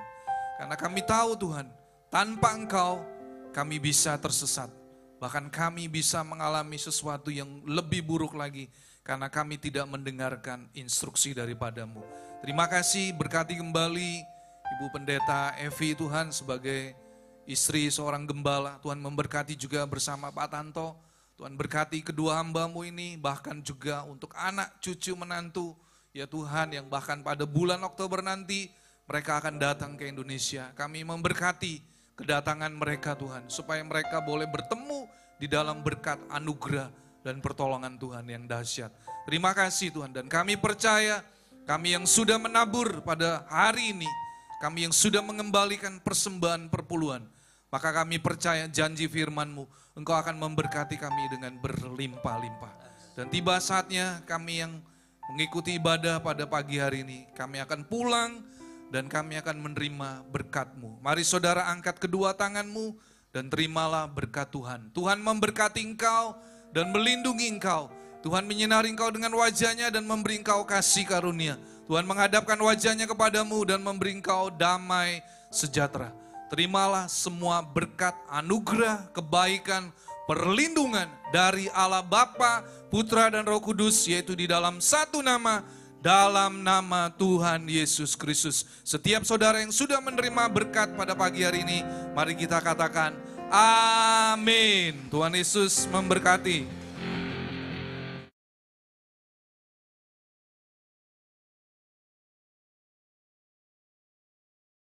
Karena kami tahu Tuhan, tanpa Engkau kami bisa tersesat. Bahkan kami bisa mengalami sesuatu yang lebih buruk lagi karena kami tidak mendengarkan instruksi daripadamu. Terima kasih, berkati kembali Ibu Pendeta Evi Tuhan sebagai istri seorang gembala. Tuhan memberkati juga bersama Pak Tanto. Tuhan berkati kedua hamba-Mu ini, bahkan juga untuk anak, cucu, menantu. Ya Tuhan, yang bahkan pada bulan Oktober nanti mereka akan datang ke Indonesia. Kami memberkati kedatangan mereka Tuhan, supaya mereka boleh bertemu di dalam berkat anugerah dan pertolongan Tuhan yang dahsyat. Terima kasih Tuhan, dan kami percaya kami yang sudah menabur pada hari ini, kami yang sudah mengembalikan persembahan perpuluhan, maka kami percaya janji firman-Mu, Engkau akan memberkati kami dengan berlimpah-limpah. Dan tiba saatnya kami yang mengikuti ibadah pada pagi hari ini, kami akan pulang dan kami akan menerima berkat-Mu. Mari saudara angkat kedua tangan-Mu dan terimalah berkat Tuhan. Tuhan memberkati engkau dan melindungi engkau. Tuhan menyinari engkau dengan wajahnya dan memberi engkau kasih karunia. Tuhan menghadapkan wajahnya kepadamu dan memberi engkau damai sejahtera. Terimalah semua berkat, anugerah, kebaikan, perlindungan dari Allah Bapa, Putra dan Roh Kudus, yaitu di dalam satu nama, dalam nama Tuhan Yesus Kristus. Setiap saudara yang sudah menerima berkat pada pagi hari ini, mari kita katakan amin. Tuhan Yesus memberkati.